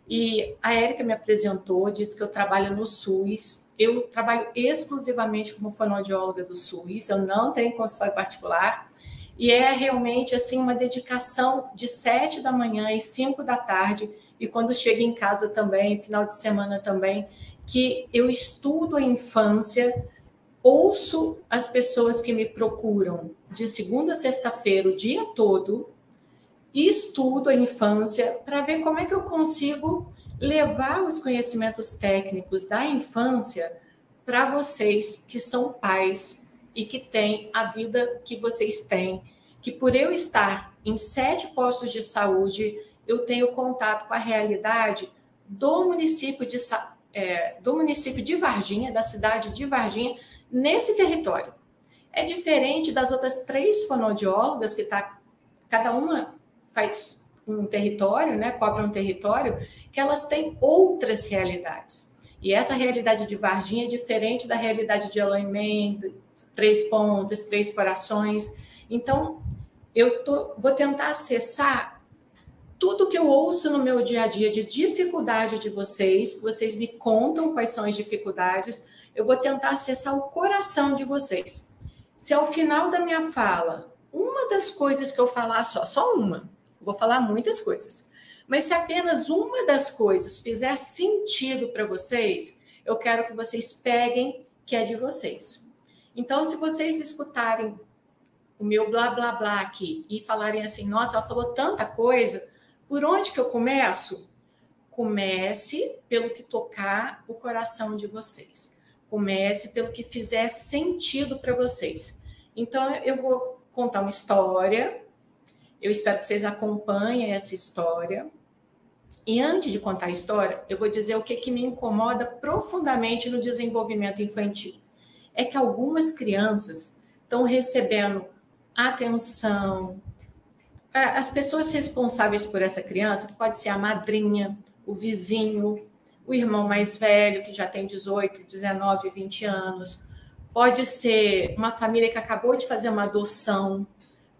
E a Érica me apresentou, disse que eu trabalho no SUS. Eu trabalho exclusivamente como fonoaudióloga do SUS, eu não tenho consultório particular. E é realmente assim, uma dedicação de 7 da manhã e 5 da tarde, e quando chego em casa também, final de semana também, que eu estudo a infância, ouço as pessoas que me procuram de segunda a sexta-feira, o dia todo, e estudo a infância para ver como é que eu consigo levar os conhecimentos técnicos da infância para vocês que são pais e que têm a vida que vocês têm, que por eu estar em 7 postos de saúde, eu tenho contato com a realidade do município de Varginha, da cidade de Varginha, nesse território. É diferente das outras 3 fonoaudiólogas, que cada uma faz um território, né, cobre um território, que elas têm outras realidades. E essa realidade de Varginha é diferente da realidade de Aloimém, 3 Pontas, 3 Corações. Então, vou tentar acessar tudo que eu ouço no meu dia a dia de dificuldade de vocês, vocês me contam quais são as dificuldades, eu vou tentar acessar o coração de vocês. Se ao final da minha fala, uma das coisas que eu falar só uma, vou falar muitas coisas, mas se apenas uma das coisas fizer sentido para vocês, eu quero que vocês peguem que é de vocês. Então, se vocês escutarem o meu blá, blá, blá aqui e falarem assim, nossa, ela falou tanta coisa, por onde que eu começo? Comece pelo que tocar o coração de vocês. Comece pelo que fizer sentido para vocês. Então, eu vou contar uma história. Eu espero que vocês acompanhem essa história. E antes de contar a história, eu vou dizer o que me incomoda profundamente no desenvolvimento infantil. É que algumas crianças estão recebendo atenção. As pessoas responsáveis por essa criança, que pode ser a madrinha, o vizinho, o irmão mais velho, que já tem 18, 19, 20 anos. Pode ser uma família que acabou de fazer uma adoção.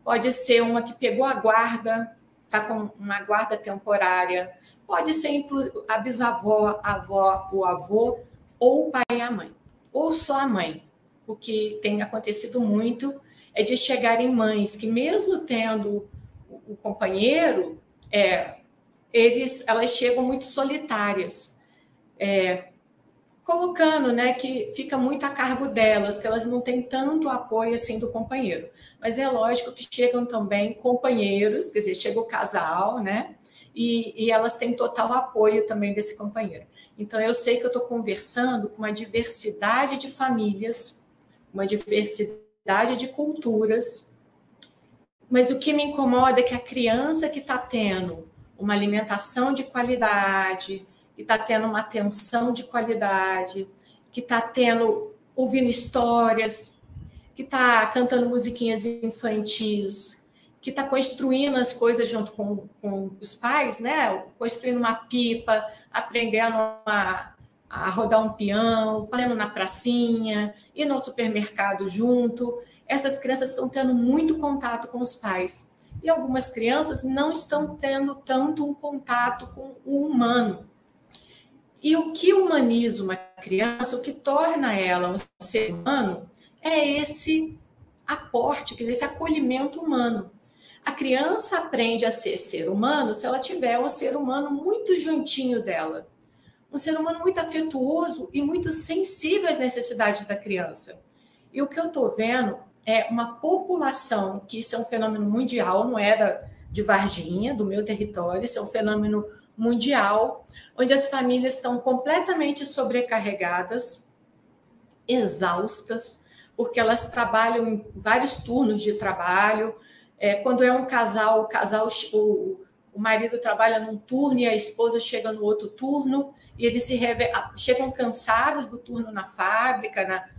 Pode ser uma que pegou a guarda, está com uma guarda temporária. Pode ser a bisavó, a avó, o avô, ou o pai e a mãe. Ou só a mãe. O que tem acontecido muito é de chegarem mães que, mesmo tendo o companheiro, elas chegam muito solitárias, colocando, né, que fica muito a cargo delas, que elas não têm tanto apoio assim do companheiro. Mas é lógico que chegam também companheiros, quer dizer, chega o casal, né, e elas têm total apoio também desse companheiro. Então, eu sei que eu estou conversando com uma diversidade de famílias, uma diversidade de culturas, mas o que me incomoda é que a criança que está tendo uma alimentação de qualidade, que está tendo uma atenção de qualidade, que está ouvindo histórias, que está cantando musiquinhas infantis, que está construindo as coisas junto com os pais, né? Construindo uma pipa, aprendendo a rodar um peão, fazendo na pracinha, ir no supermercado junto. Essas crianças estão tendo muito contato com os pais. E algumas crianças não estão tendo tanto um contato com o humano. E o que humaniza uma criança, o que torna ela um ser humano, é esse aporte, esse acolhimento humano. A criança aprende a ser ser humano se ela tiver um ser humano muito juntinho dela. Um ser humano muito afetuoso e muito sensível às necessidades da criança. E o que eu estou vendo é uma população, que isso é um fenômeno mundial, não é de Varginha, do meu território, isso é um fenômeno mundial, onde as famílias estão completamente sobrecarregadas, exaustas, porque elas trabalham em vários turnos de trabalho. Quando é um casal, o marido trabalha num turno e a esposa chega no outro turno, e eles chegam cansados do turno na fábrica,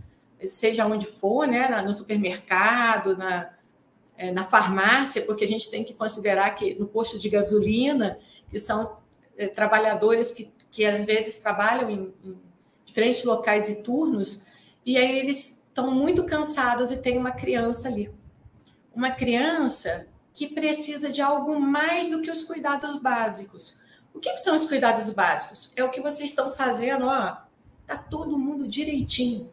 seja onde for, né, no supermercado, na farmácia, porque a gente tem que considerar que no posto de gasolina, que são trabalhadores que às vezes trabalham em diferentes locais e turnos, e aí eles estão muito cansados e tem uma criança ali. Uma criança que precisa de algo mais do que os cuidados básicos. O que são os cuidados básicos? É o que vocês estão fazendo, ó. Tá todo mundo direitinho.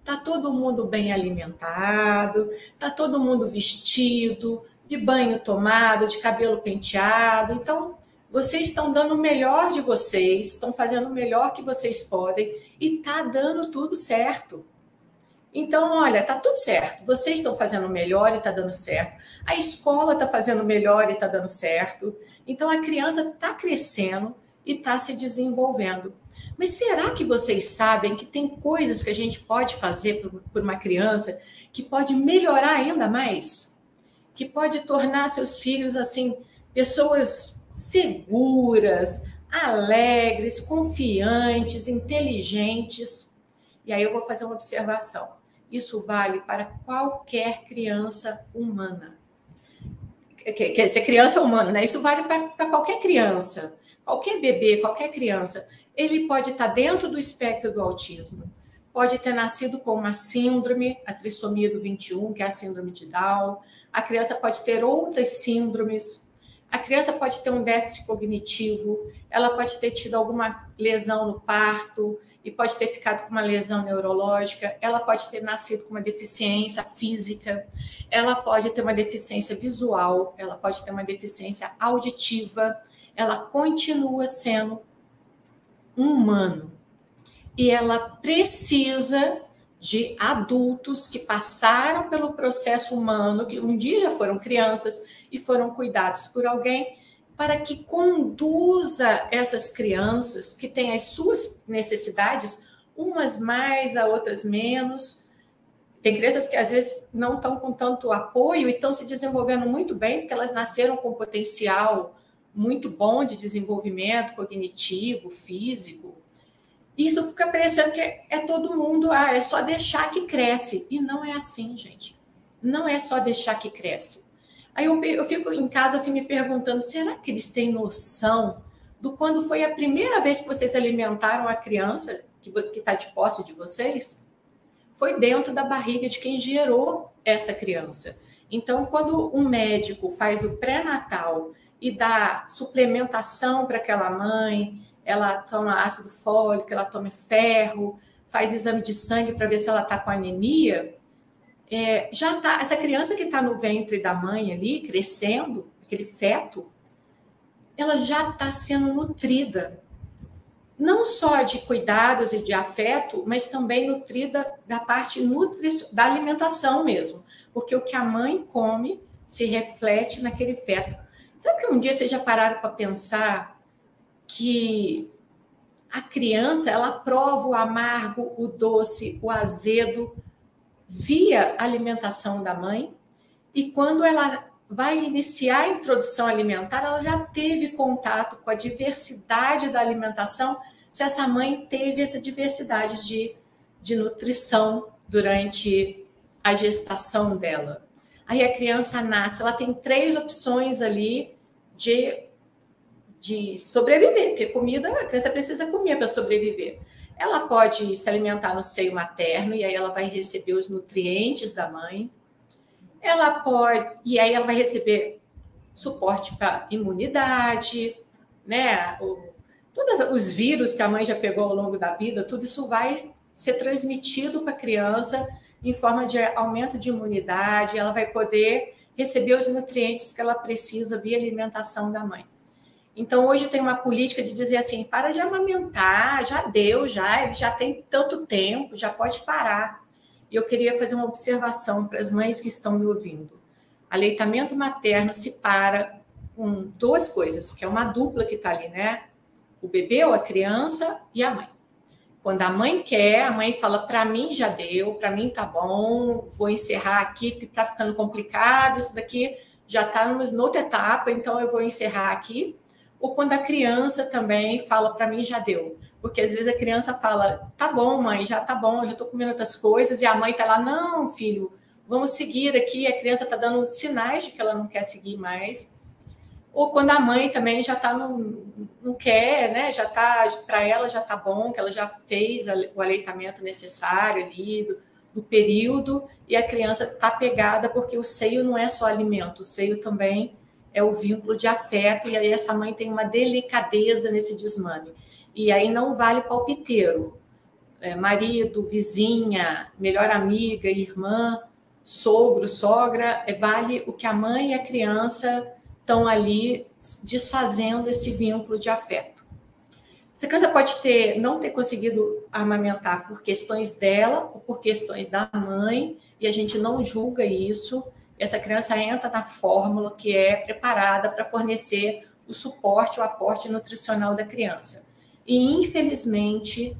Tá todo mundo bem alimentado, tá todo mundo vestido, de banho tomado, de cabelo penteado. Então, vocês estão dando o melhor de vocês, estão fazendo o melhor que vocês podem e tá dando tudo certo. Então, olha, tá tudo certo. Vocês estão fazendo o melhor e está dando certo. A escola está fazendo o melhor e está dando certo. Então, a criança está crescendo e está se desenvolvendo. Mas será que vocês sabem que tem coisas que a gente pode fazer por uma criança que pode melhorar ainda mais? Que pode tornar seus filhos, assim, pessoas seguras, alegres, confiantes, inteligentes. E aí eu vou fazer uma observação. Isso vale para qualquer criança humana. Quer dizer, criança humana, né? Isso vale para qualquer criança, qualquer bebê, qualquer criança. Ele pode estar dentro do espectro do autismo, pode ter nascido com uma síndrome, a trissomia do 21, que é a síndrome de Down. A criança pode ter outras síndromes. A criança pode ter um déficit cognitivo, ela pode ter tido alguma lesão no parto e pode ter ficado com uma lesão neurológica, ela pode ter nascido com uma deficiência física, ela pode ter uma deficiência visual, ela pode ter uma deficiência auditiva, ela continua sendo um humano. E ela precisa de adultos que passaram pelo processo humano, que um dia já foram crianças e foram cuidados por alguém, para que conduza essas crianças que têm as suas necessidades, umas mais, a outras menos. Tem crianças que às vezes não estão com tanto apoio e estão se desenvolvendo muito bem, porque elas nasceram com potencial muito bom de desenvolvimento cognitivo, físico. Isso fica parecendo que é todo mundo, é só deixar que cresce. E não é assim, gente. Não é só deixar que cresce. Aí eu fico em casa assim me perguntando, será que eles têm noção do quando foi a primeira vez que vocês alimentaram a criança que está de posse de vocês? Foi dentro da barriga de quem gerou essa criança. Então, quando um médico faz o pré-natal e dá suplementação para aquela mãe, ela toma ácido fólico, ela toma ferro, faz exame de sangue para ver se ela está com anemia, já tá, essa criança que está no ventre da mãe ali, crescendo, aquele feto, ela já está sendo nutrida. Não só de cuidados e de afeto, mas também nutrida da parte da alimentação mesmo. Porque o que a mãe come se reflete naquele feto. Sabe que um dia vocês já pararam para pensar que a criança, ela prova o amargo, o doce, o azedo via alimentação da mãe, e quando ela vai iniciar a introdução alimentar, ela já teve contato com a diversidade da alimentação, se essa mãe teve essa diversidade de nutrição durante a gestação dela. Aí a criança nasce, ela tem 3 opções ali de sobreviver, porque comida, a criança precisa comer para sobreviver. Ela pode se alimentar no seio materno, e aí ela vai receber os nutrientes da mãe. E aí ela vai receber suporte para imunidade, né? Todos os vírus que a mãe já pegou ao longo da vida, tudo isso vai ser transmitido para a criança em forma de aumento de imunidade, ela vai poder receber os nutrientes que ela precisa via alimentação da mãe. Então, hoje tem uma política de dizer assim, para de amamentar, já deu, ele já tem tanto tempo, já pode parar. E eu queria fazer uma observação para as mães que estão me ouvindo. Aleitamento materno se para com 2 coisas, que é uma dupla que está ali, né? O bebê ou a criança e a mãe. Quando a mãe quer, a mãe fala, para mim já deu, para mim tá bom, vou encerrar aqui, porque tá ficando complicado, isso daqui já está numa outra etapa, então eu vou encerrar aqui. Ou quando a criança também fala, para mim já deu. Porque às vezes a criança fala, tá bom, mãe, já tá bom, eu já tô comendo outras coisas, e a mãe tá lá, não, filho, vamos seguir aqui, a criança tá dando sinais de que ela não quer seguir mais. Ou quando a mãe também já tá, não quer, né, já tá, para ela já tá bom, que ela já fez o aleitamento necessário ali, do período, e a criança tá pegada, porque o seio não é só alimento, o seio também é o vínculo de afeto, e aí essa mãe tem uma delicadeza nesse desmame. E aí não vale palpiteiro. Marido, vizinha, melhor amiga, irmã, sogro, sogra, vale o que a mãe e a criança estão ali desfazendo esse vínculo de afeto. Essa criança pode não ter conseguido amamentar por questões dela ou por questões da mãe, e a gente não julga isso. Essa criança entra na fórmula que é preparada para fornecer o suporte, o aporte nutricional da criança. E, infelizmente,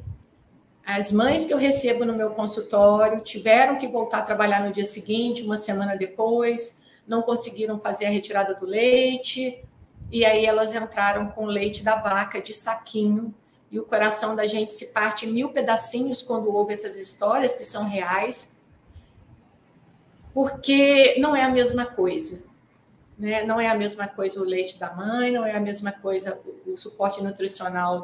as mães que eu recebo no meu consultório tiveram que voltar a trabalhar no dia seguinte, uma semana depois, não conseguiram fazer a retirada do leite, e aí elas entraram com leite da vaca de saquinho, e o coração da gente se parte em 1000 pedacinhos quando ouve essas histórias, que são reais, porque não é a mesma coisa, né? Não é a mesma coisa o leite da mãe, não é a mesma coisa o suporte nutricional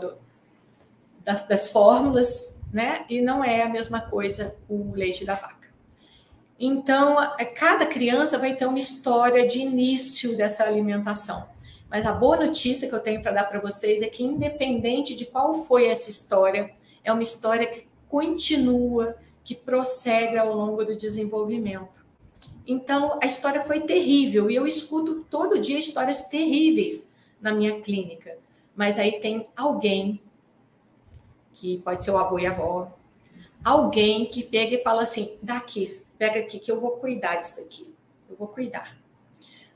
das fórmulas, né? E não é a mesma coisa o leite da vaca. Então, cada criança vai ter uma história de início dessa alimentação. Mas a boa notícia que eu tenho para dar para vocês é que, independente de qual foi essa história, é uma história que continua, que prossegue ao longo do desenvolvimento. Então, a história foi terrível, e eu escuto todo dia histórias terríveis na minha clínica. Mas aí tem alguém, que pode ser o avô e a avó, alguém que pega e fala assim, daqui, pega aqui que eu vou cuidar disso aqui, eu vou cuidar.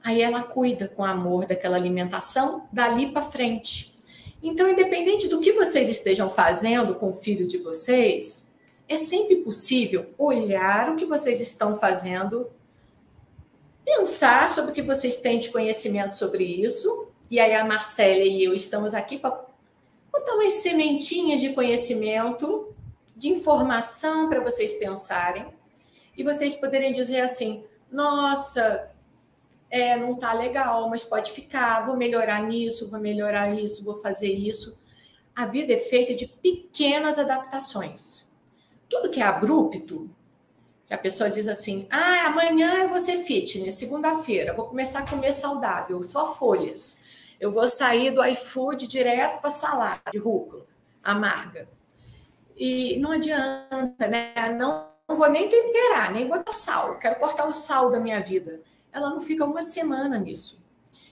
Aí ela cuida com amor daquela alimentação dali para frente. Então, independente do que vocês estejam fazendo com o filho de vocês, é sempre possível olhar o que vocês estão fazendo, pensar sobre o que vocês têm de conhecimento sobre isso, e aí a Marcela e eu estamos aqui para botar umas sementinhas de conhecimento, de informação para vocês pensarem, e vocês poderem dizer assim, nossa, não está legal, mas pode ficar, vou melhorar nisso, vou melhorar isso, vou fazer isso. A vida é feita de pequenas adaptações. Tudo que é abrupto, que a pessoa diz assim, amanhã eu vou ser fitness, segunda-feira, vou começar a comer saudável, só folhas. Eu vou sair do iFood direto para salada de rúcula, amarga. E não adianta, né? Não vou nem temperar, nem botar sal, quero cortar o sal da minha vida. Ela não fica uma semana nisso.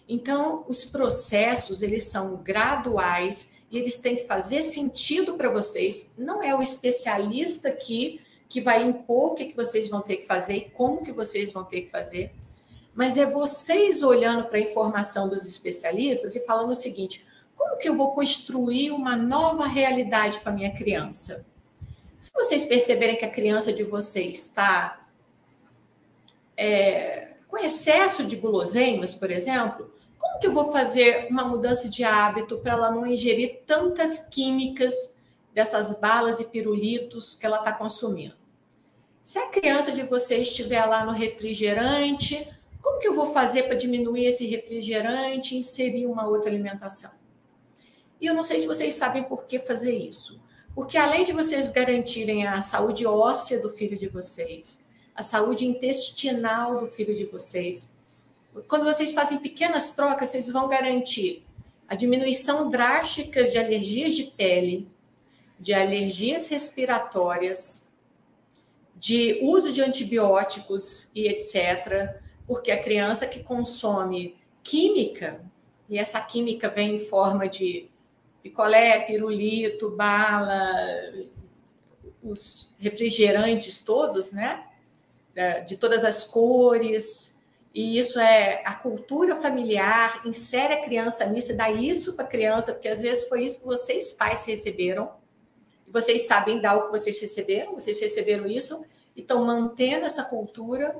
Então, os processos, eles são graduais e eles têm que fazer sentido para vocês. Não é o especialista aqui que vai impor o que vocês vão ter que fazer e como que vocês vão ter que fazer, mas é vocês olhando para a informação dos especialistas e falando o seguinte, como que eu vou construir uma nova realidade para minha criança? Se vocês perceberem que a criança de vocês está com excesso de guloseimas, por exemplo, como que eu vou fazer uma mudança de hábito para ela não ingerir tantas químicas dessas balas e pirulitos que ela está consumindo? Se a criança de vocês estiver lá no refrigerante, como que eu vou fazer para diminuir esse refrigerante e inserir uma outra alimentação? E eu não sei se vocês sabem por que fazer isso. Porque além de vocês garantirem a saúde óssea do filho de vocês, a saúde intestinal do filho de vocês, quando vocês fazem pequenas trocas, vocês vão garantir a diminuição drástica de alergias de pele, de alergias respiratórias, de uso de antibióticos e etc., porque a criança que consome química, e essa química vem em forma de picolé, pirulito, bala, os refrigerantes todos, né? De todas as cores, e isso é a cultura familiar, insere a criança nisso, dá isso para a criança, porque às vezes foi isso que vocês pais receberam, e vocês sabem dar o que vocês receberam isso, e estão mantendo essa cultura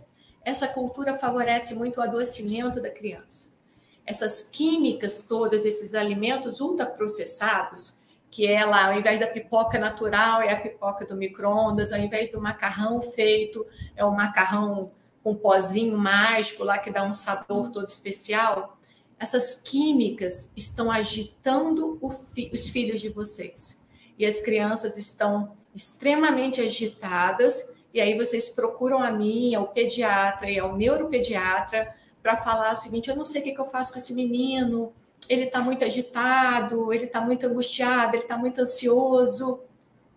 favorece muito o adoecimento da criança. Essas químicas todas, esses alimentos ultraprocessados, que é lá, ao invés da pipoca natural, é a pipoca do micro-ondas, ao invés do macarrão feito, é o macarrão com pozinho mágico lá que dá um sabor todo especial. Essas químicas estão agitando os filhos de vocês. E as crianças estão extremamente agitadas, e aí vocês procuram a mim, ao pediatra e ao neuropediatra, para falar o seguinte, eu não sei o que eu faço com esse menino, ele está muito agitado, ele está muito angustiado, ele está muito ansioso.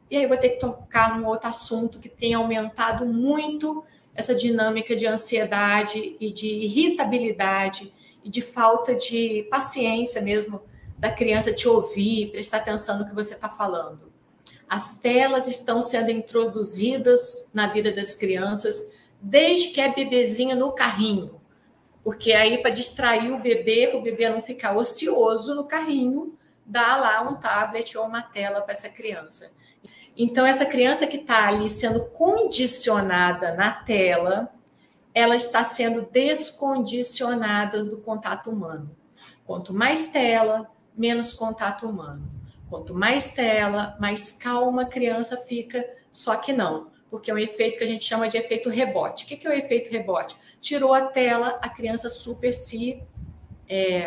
E aí eu vou ter que tocar num outro assunto que tem aumentado muito essa dinâmica de ansiedade e de irritabilidade e de falta de paciência mesmo da criança te ouvir, prestar atenção no que você está falando. As telas estão sendo introduzidas na vida das crianças desde que é bebezinho no carrinho. Porque aí, para distrair o bebê, para o bebê não ficar ocioso no carrinho, dá lá um tablet ou uma tela para essa criança. Então, essa criança que está ali sendo condicionada na tela, ela está sendo descondicionada do contato humano. Quanto mais tela, menos contato humano. Quanto mais tela, mais calma a criança fica, só que não. Porque é um efeito que a gente chama de efeito rebote. O que é o efeito rebote? Tirou a tela, a criança super se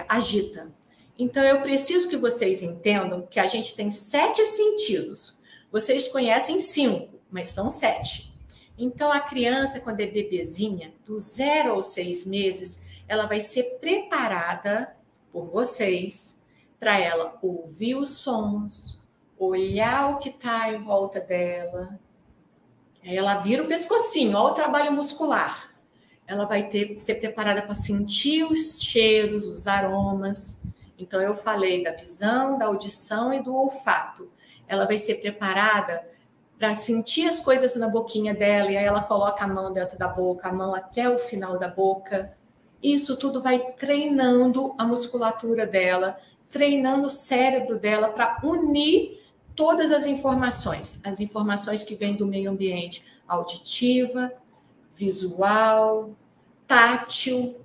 agita. Então, eu preciso que vocês entendam que a gente tem 7 sentidos. Vocês conhecem 5, mas são 7. Então, a criança, quando é bebezinha, do 0 aos 6 meses, ela vai ser preparada por vocês, para ela ouvir os sons, olhar o que está em volta dela. Aí ela vira o pescocinho, olha o trabalho muscular. Ela vai ter que ser preparada para sentir os cheiros, os aromas. Então, eu falei da visão, da audição e do olfato. Ela vai ser preparada para sentir as coisas na boquinha dela, e aí ela coloca a mão dentro da boca, a mão até o final da boca. Isso tudo vai treinando a musculatura dela, treinando o cérebro dela para unir todas as informações que vêm do meio ambiente, auditiva, visual, tátil.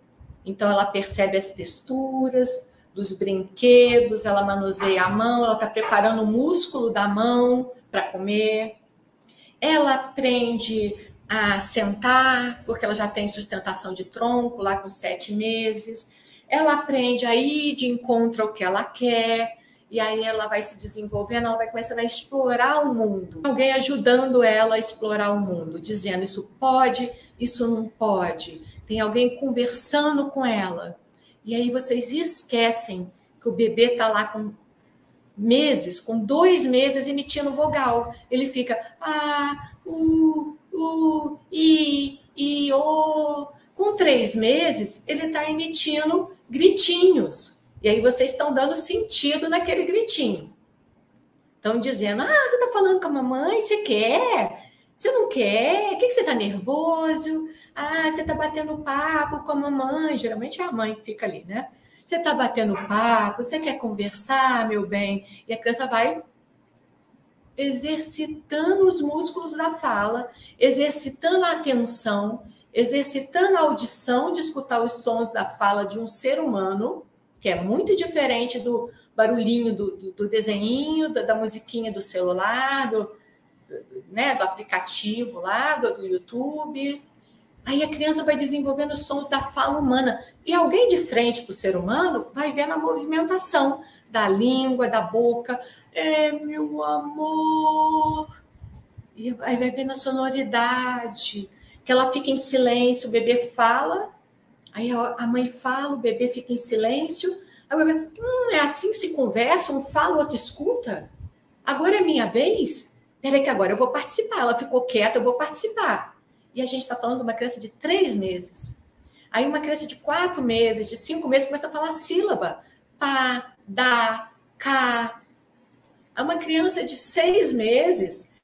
Então, ela percebe as texturas dos brinquedos, ela manuseia a mão, ela está preparando o músculo da mão para comer. Ela aprende a sentar, porque ela já tem sustentação de tronco lá com 7 meses. Ela aprende a ir de encontro ao que ela quer. E aí ela vai se desenvolvendo, ela vai começando a explorar o mundo. Alguém ajudando ela a explorar o mundo, dizendo isso pode, isso não pode. Tem alguém conversando com ela. E aí vocês esquecem que o bebê está lá com meses, com 2 meses, emitindo vogal. Ele fica i, o. Com 3 meses, ele está emitindo gritinhos. E aí vocês estão dando sentido naquele gritinho. Estão dizendo, você está falando com a mamãe, você quer? Você não quer? O que você está nervoso? Você está batendo papo com a mamãe. Geralmente é a mãe que fica ali, né? Você está batendo papo, você quer conversar, meu bem? E a criança vai exercitando os músculos da fala, exercitando a atenção, exercitando a audição de escutar os sons da fala de um ser humano, que é muito diferente do barulhinho do desenhinho, da musiquinha do celular, do aplicativo lá, do YouTube. Aí a criança vai desenvolvendo os sons da fala humana. E alguém de frente para o ser humano vai vendo a movimentação da língua, da boca. Meu amor. E aí vai vendo a sonoridade. Que ela fica em silêncio, o bebê fala. Aí a mãe fala, o bebê fica em silêncio. Aí o bebê, é assim que se conversa? Um fala, o outro escuta? Agora é minha vez? Peraí que agora eu vou participar. Ela ficou quieta, eu vou participar. E a gente está falando de uma criança de 3 meses. Aí uma criança de 4 meses, de 5 meses, começa a falar sílaba. Pá, dá, cá. Aí uma criança de 6 meses,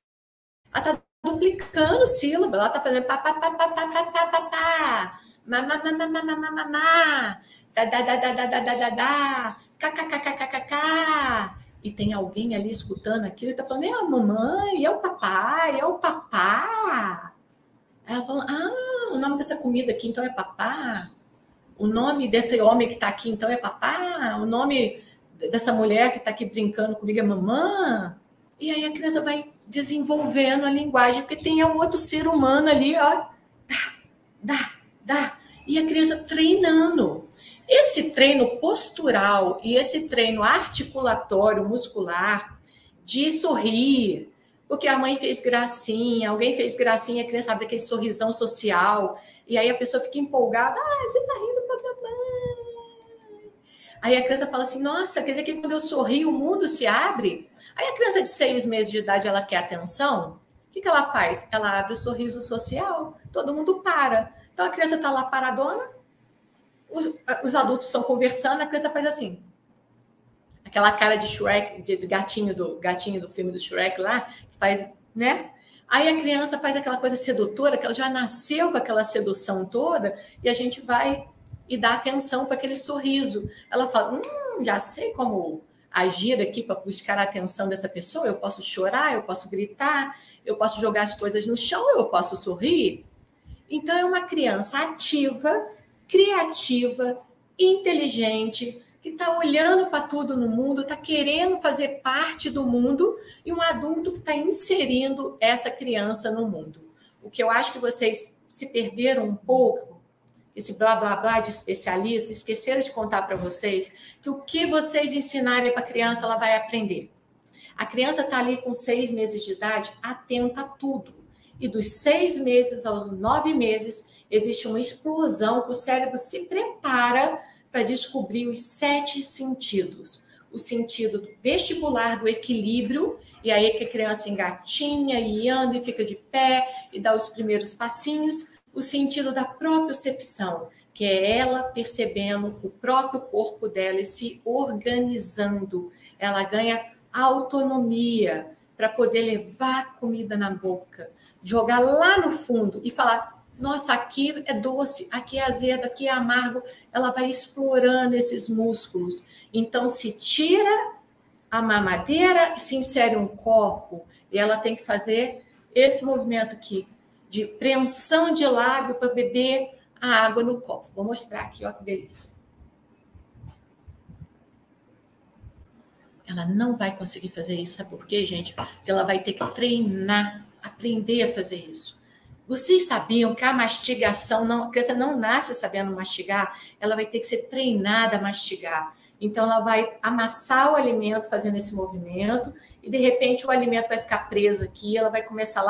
ela está duplicando sílaba. Ela está fazendo pá, pá, pá, pá, pá, pá, pá, pá, pá. Mamá, mamá, mamá, mamá, mamá, da, da, da, da, da, da, da, da, kkkkkk. E tem alguém ali escutando aquilo e tá falando, é a mamãe, é o papai, é o papá. Ela fala, o nome dessa comida aqui então é papá. O nome desse homem que tá aqui então é papá. O nome dessa mulher que tá aqui brincando comigo é mamã. E aí a criança vai desenvolvendo a linguagem, porque tem um outro ser humano ali, ó, dá. E a criança treinando. Esse treino postural e esse treino articulatório, muscular, de sorrir, porque a mãe fez gracinha, alguém fez gracinha, a criança abre aquele sorrisão social, e aí a pessoa fica empolgada, você tá rindo com a mamãe. Aí a criança fala assim, nossa, quer dizer que quando eu sorrio o mundo se abre? Aí a criança de 6 meses de idade, ela quer atenção, o que ela faz? Ela abre o sorriso social, todo mundo para. Então a criança está lá paradona, os adultos estão conversando, a criança faz assim. Aquela cara de Shrek, de gatinho do filme do Shrek lá, que faz, né? Aí a criança faz aquela coisa sedutora, que ela já nasceu com aquela sedução toda, e a gente vai e dá atenção para aquele sorriso. Ela fala, já sei como agir aqui para buscar a atenção dessa pessoa, eu posso chorar, eu posso gritar, eu posso jogar as coisas no chão, eu posso sorrir. Então, é uma criança ativa, criativa, inteligente, que está olhando para tudo no mundo, está querendo fazer parte do mundo, e um adulto que está inserindo essa criança no mundo. O que eu acho que vocês se perderam um pouco, esse blá, blá, blá de especialista, esqueceram de contar para vocês que o que vocês ensinarem para a criança, ela vai aprender. A criança está ali com 6 meses de idade, atenta a tudo. E dos 6 meses aos 9 meses, existe uma explosão que o cérebro se prepara para descobrir os 7 sentidos. O sentido do vestibular do equilíbrio, e aí que a criança engatinha e anda e fica de pé e dá os primeiros passinhos. O sentido da propriocepção, que é ela percebendo o próprio corpo dela e se organizando. Ela ganha autonomia para poder levar comida na boca, jogar lá no fundo e falar, nossa, aqui é doce, aqui é azedo, aqui é amargo. Ela vai explorando esses músculos. Então, se tira a mamadeira e se insere um copo, e ela tem que fazer esse movimento aqui, de preensão de lábio para beber a água no copo. Vou mostrar aqui, olha que delícia. Ela não vai conseguir fazer isso, sabe por quê, gente? Porque ela vai ter que treinar, aprender a fazer isso. Vocês sabiam que a mastigação, a criança não nasce sabendo mastigar, ela vai ter que ser treinada a mastigar. Então, ela vai amassar o alimento fazendo esse movimento e, de repente, o alimento vai ficar preso aqui, ela vai começar a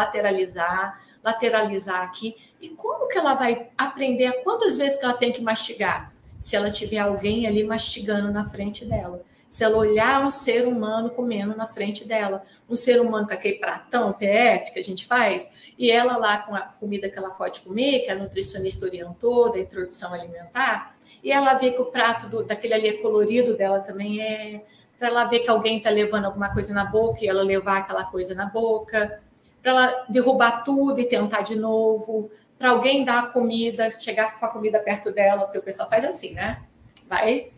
lateralizar aqui. E como que ela vai aprender a quantas vezes que ela tem que mastigar? Se ela tiver alguém ali mastigando na frente dela. Se ela olhar um ser humano comendo na frente dela, um ser humano com aquele pratão, PF, que a gente faz, e ela lá com a comida que ela pode comer, que a nutricionista orientou, da introdução alimentar, e ela vê que o prato daquele ali é colorido dela também é, para ela ver que alguém está levando alguma coisa na boca e ela levar aquela coisa na boca, para ela derrubar tudo e tentar de novo, para alguém dar a comida, chegar com a comida perto dela, porque o pessoal faz assim, né? Vai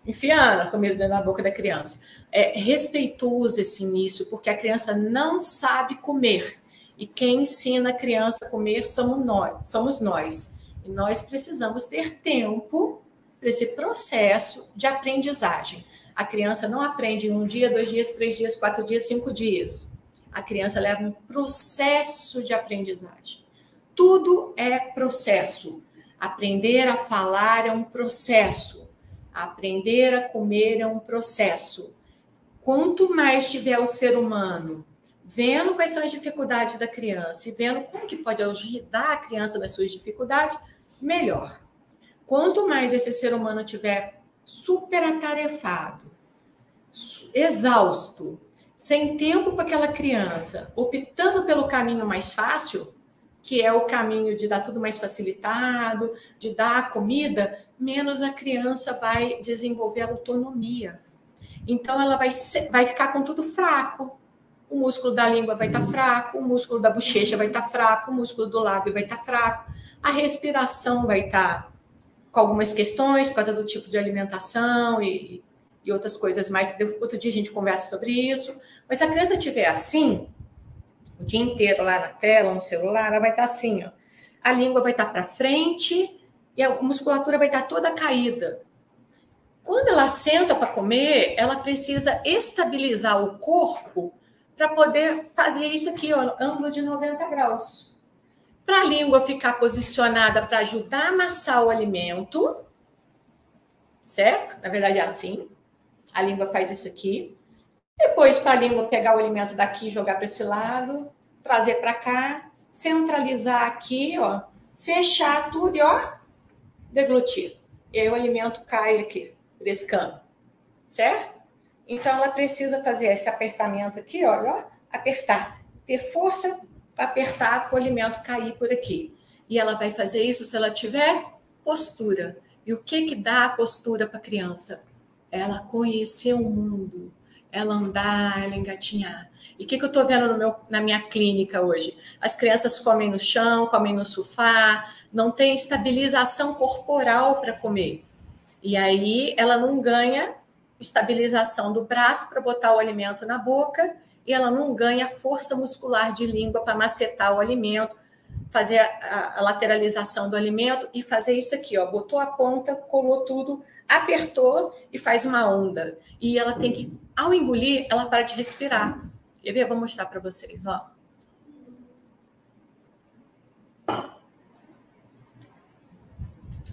enfiando a comida na boca da criança. É respeitoso esse início, porque a criança não sabe comer. E quem ensina a criança a comer somos nós. E nós precisamos ter tempo para esse processo de aprendizagem. A criança não aprende em 1 dia, 2 dias, 3 dias, 4 dias, 5 dias. A criança leva um processo de aprendizagem. Tudo é processo. Aprender a falar é um processo. Aprender a comer é um processo. Quanto mais tiver o ser humano vendo quais são as dificuldades da criança e vendo como que pode ajudar a criança nas suas dificuldades, melhor. Quanto mais esse ser humano tiver super atarefado, exausto, sem tempo para aquela criança, optando pelo caminho mais fácil, que é o caminho de dar tudo mais facilitado, de dar a comida, menos a criança vai desenvolver a autonomia. Então, ela vai ficar com tudo fraco. O músculo da língua vai estar fraco, o músculo da bochecha vai estar fraco, o músculo do lábio vai estar fraco, a respiração vai estar com algumas questões por causa do tipo de alimentação e outras coisas mais. Outro dia a gente conversa sobre isso. Mas se a criança estiver assim, o dia inteiro lá na tela, no celular, ela vai estar assim, ó. A língua vai estar para frente e a musculatura vai estar toda caída. Quando ela senta para comer, ela precisa estabilizar o corpo para poder fazer isso aqui, ó, ângulo de 90 graus. Para a língua ficar posicionada para ajudar a amassar o alimento, certo? Na verdade é assim. A língua faz isso aqui. Depois, para a língua pegar o alimento daqui e jogar para esse lado, trazer para cá, centralizar aqui, ó, fechar tudo e, ó, deglutir. E aí o alimento cai aqui, por esse cano, certo? Então, ela precisa fazer esse apertamento aqui, ó, apertar. Ter força para apertar para o alimento cair por aqui. E ela vai fazer isso se ela tiver postura. E o que dá a postura para a criança? Ela conhecer o mundo, ela andar, ela engatinhar. E o que eu estou vendo na minha clínica hoje? As crianças comem no chão, comem no sofá, não tem estabilização corporal para comer. E aí ela não ganha estabilização do braço para botar o alimento na boca e ela não ganha força muscular de língua para macetar o alimento, fazer a lateralização do alimento e fazer isso aqui, ó, botou a ponta, colou tudo, apertou e faz uma onda. E ela tem que, ao engolir, ela para de respirar. Quer ver? Eu vou mostrar para vocês, ó.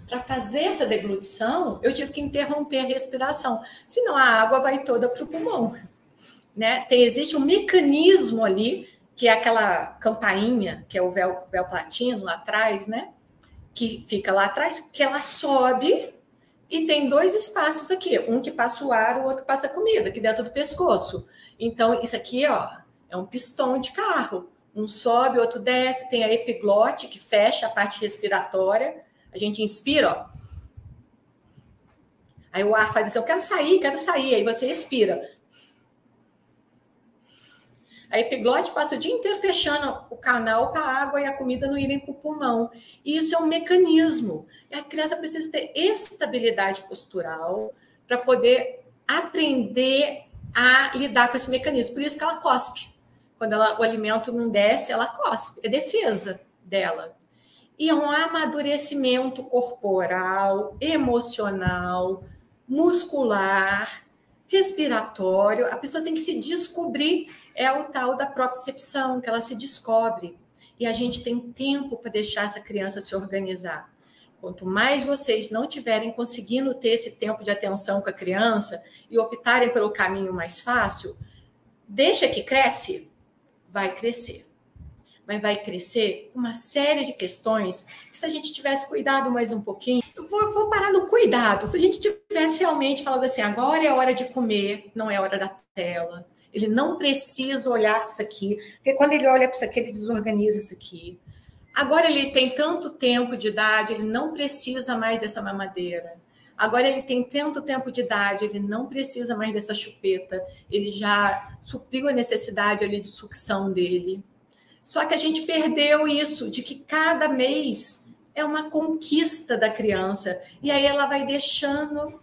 Para fazer essa deglutição, eu tive que interromper a respiração, senão a água vai toda para o pulmão, né? Existe um mecanismo ali, que é aquela campainha, que é o véu platino lá atrás, né? Que fica lá atrás, que ela sobe E tem 2 espaços aqui, um que passa o ar, o outro passa a comida, aqui dentro do pescoço. Então, isso aqui, ó, é um pistão de carro. Um sobe, o outro desce, tem a epiglote, que fecha a parte respiratória. A gente inspira, ó. Aí o ar faz assim, eu quero sair. Aí você expira. A epiglote passa o dia inteiro fechando o canal para a água e a comida não irem para o pulmão. E isso é um mecanismo. E a criança precisa ter estabilidade postural para poder aprender a lidar com esse mecanismo. Por isso que ela cospe. Quando o alimento não desce, ela cospe. É defesa dela. E é um amadurecimento corporal, emocional, muscular, respiratório. A pessoa tem que se descobrir. É o tal da propriocepção, que ela se descobre. E a gente tem tempo para deixar essa criança se organizar. Quanto mais vocês não tiverem conseguindo ter esse tempo de atenção com a criança e optarem pelo caminho mais fácil, deixa que cresce, vai crescer. Mas vai crescer com uma série de questões que, se a gente tivesse cuidado mais um pouquinho, eu vou parar no cuidado. Se a gente tivesse realmente falado assim, agora é hora de comer, não é hora da tela. Ele não precisa olhar para isso aqui, porque quando ele olha para isso aqui, ele desorganiza isso aqui. Agora ele tem tanto tempo de idade, ele não precisa mais dessa mamadeira. Agora ele tem tanto tempo de idade, ele não precisa mais dessa chupeta. Ele já supriu a necessidade ali de sucção dele. Só que a gente perdeu isso, de que cada mês é uma conquista da criança. E aí ela vai deixando,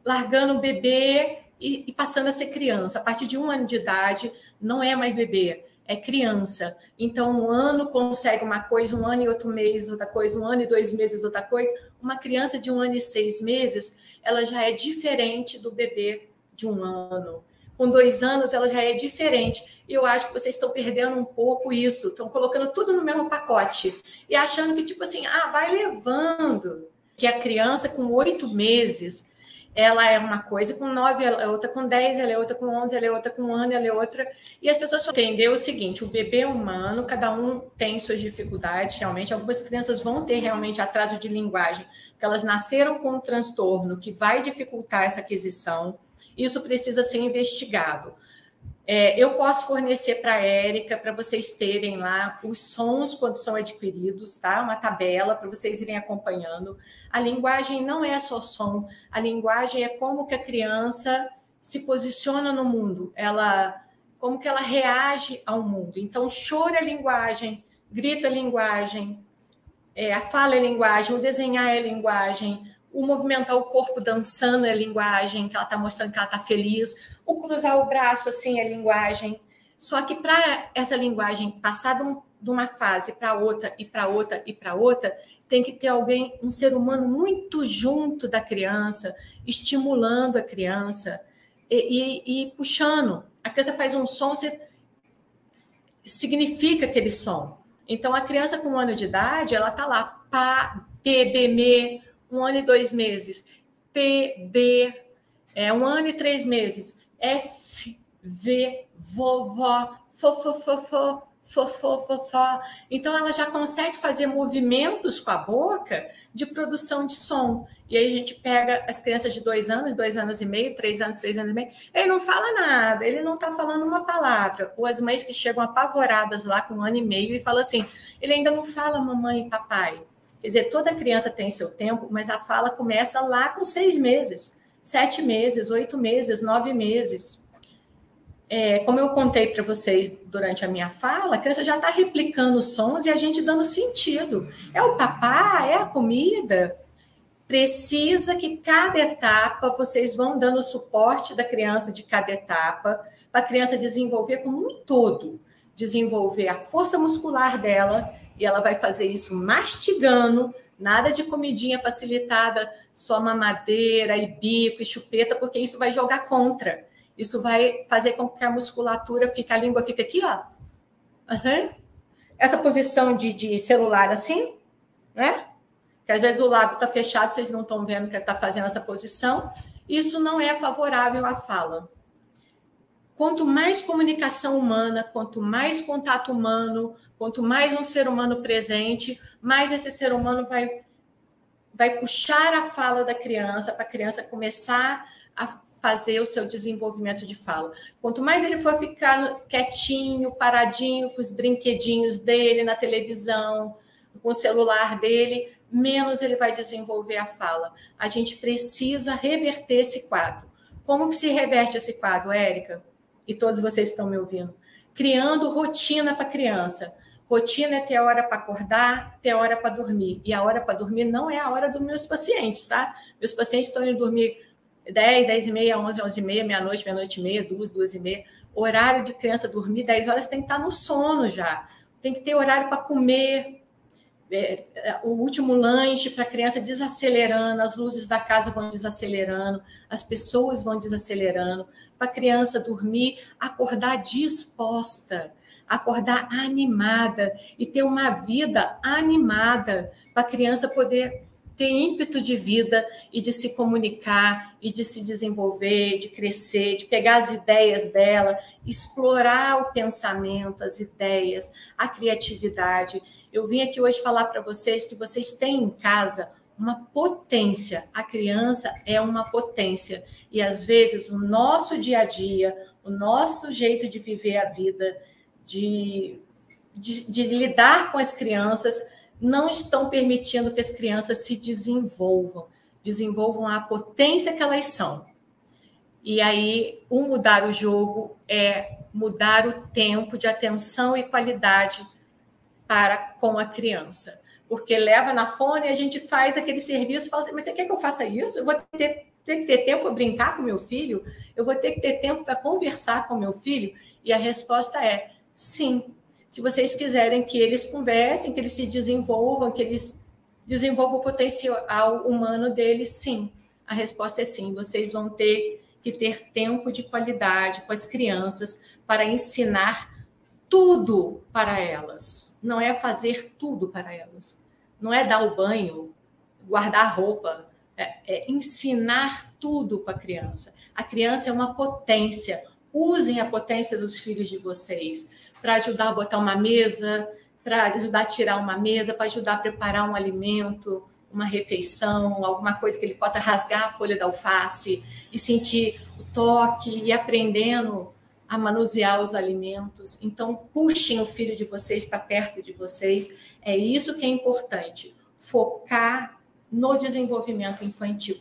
largando o bebê e passando a ser criança. A partir de 1 ano de idade, não é mais bebê, é criança. Então, 1 ano consegue uma coisa, 1 ano e 8 meses outra coisa, 1 ano e 2 meses outra coisa. Uma criança de 1 ano e 6 meses, ela já é diferente do bebê de 1 ano. Com 2 anos, ela já é diferente. E eu acho que vocês estão perdendo um pouco isso. Estão colocando tudo no mesmo pacote. E achando que, tipo assim, vai levando. Que a criança com 8 meses... ela é uma coisa, com 9 ela é outra, com 10 ela é outra, com 11 ela é outra, com 1 ano ela é outra. E as pessoas entendem o seguinte, o bebê humano, cada um tem suas dificuldades, realmente. Algumas crianças vão ter realmente atraso de linguagem, porque elas nasceram com um transtorno que vai dificultar essa aquisição. Isso precisa ser investigado. Eu posso fornecer para a Érica, para vocês terem lá os sons quando são adquiridos, tá? Uma tabela para vocês irem acompanhando. A linguagem não é só som, a linguagem é como que a criança se posiciona no mundo, como que ela reage ao mundo. Então, choro é linguagem, grito é linguagem, a fala é linguagem, o desenhar é linguagem, o movimentar o corpo dançando é linguagem, que ela está mostrando que ela está feliz. O cruzar o braço assim é linguagem. Só que para essa linguagem passar de uma fase para outra, e para outra, e para outra, tem que ter alguém, um ser humano muito junto da criança, estimulando a criança e puxando. A criança faz um som, significa aquele som. Então, a criança com 1 ano de idade, ela está lá, pá, pê, bê, mê, 1 ano e 2 meses, T, D, 1 ano e 3 meses, F, V, vovó, fofofofó, fofofofó. Então, ela já consegue fazer movimentos com a boca de produção de som. E aí a gente pega as crianças de 2 anos, 2 anos e meio, 3 anos, 3 anos e meio, ele não fala nada, ele não está falando uma palavra. Ou as mães que chegam apavoradas lá com 1 ano e meio e falam assim, ele ainda não fala mamãe e papai. Quer dizer, toda criança tem seu tempo, mas a fala começa lá com 6 meses, 7 meses, 8 meses, 9 meses. Como eu contei para vocês durante a minha fala, a criança já está replicando os sons e a gente dando sentido. É o papá, é a comida. Precisa que cada etapa, vocês vão dando o suporte da criança de cada etapa, para a criança desenvolver como um todo, desenvolver a força muscular dela, e ela vai fazer isso mastigando, nada de comidinha facilitada, só mamadeira e bico e chupeta, porque isso vai jogar contra. Isso vai fazer com que a musculatura fique, a língua fica aqui, ó. Uhum. Essa posição de celular assim, né? Que às vezes o lábio está fechado, vocês não estão vendo que ele está fazendo essa posição. Isso não é favorável à fala. Quanto mais comunicação humana, quanto mais contato humano, quanto mais um ser humano presente, mais esse ser humano vai puxar a fala da criança para a criança começar a fazer o seu desenvolvimento de fala. Quanto mais ele for ficar quietinho, paradinho, com os brinquedinhos dele na televisão, com o celular dele, menos ele vai desenvolver a fala. A gente precisa reverter esse quadro. Como que se reverte esse quadro, Érica? E todos vocês estão me ouvindo. Criando rotina para a criança. Rotina é ter a hora para acordar, ter a hora para dormir. E a hora para dormir não é a hora dos meus pacientes, tá? Meus pacientes estão indo dormir 10, 10 e meia, 11, 11 e meia, meia-noite, meia-noite e meia, 2, 2 e meia. Horário de criança dormir, 10 horas tem que estar no sono já. Tem que ter horário para comer, o último lanche para a criança desacelerando, as luzes da casa vão desacelerando, as pessoas vão desacelerando, para a criança dormir, acordar disposta, acordar animada e ter uma vida animada, para a criança poder ter ímpeto de vida e de se comunicar e de se desenvolver, de crescer, de pegar as ideias dela, explorar o pensamento, as ideias, a criatividade. Eu vim aqui hoje falar para vocês que vocês têm em casa uma potência. A criança é uma potência. E, às vezes, o nosso dia a dia, o nosso jeito de viver a vida, de lidar com as crianças, não estão permitindo que as crianças se desenvolvam a potência que elas são. E aí, o mudar o jogo é mudar o tempo de atenção e qualidade com a criança. Porque leva na fone e a gente faz aquele serviço e fala assim, mas você quer que eu faça isso? Eu vou ter que ter tempo para brincar com meu filho? Eu vou ter que ter tempo para conversar com meu filho? E a resposta é sim. Se vocês quiserem que eles conversem, que eles se desenvolvam, que eles desenvolvam o potencial humano deles, sim. A resposta é sim. Vocês vão ter que ter tempo de qualidade com as crianças para ensinar tudo para elas. Não é fazer tudo para elas. Não é dar o banho, guardar a roupa. É ensinar tudo para a criança. A criança é uma potência. Usem a potência dos filhos de vocês para ajudar a botar uma mesa, para ajudar a tirar uma mesa, para ajudar a preparar um alimento, uma refeição, alguma coisa que ele possa rasgar a folha da alface e sentir o toque e aprendendo a manusear os alimentos. Então, puxem o filho de vocês para perto de vocês. É isso que é importante, focar no desenvolvimento infantil.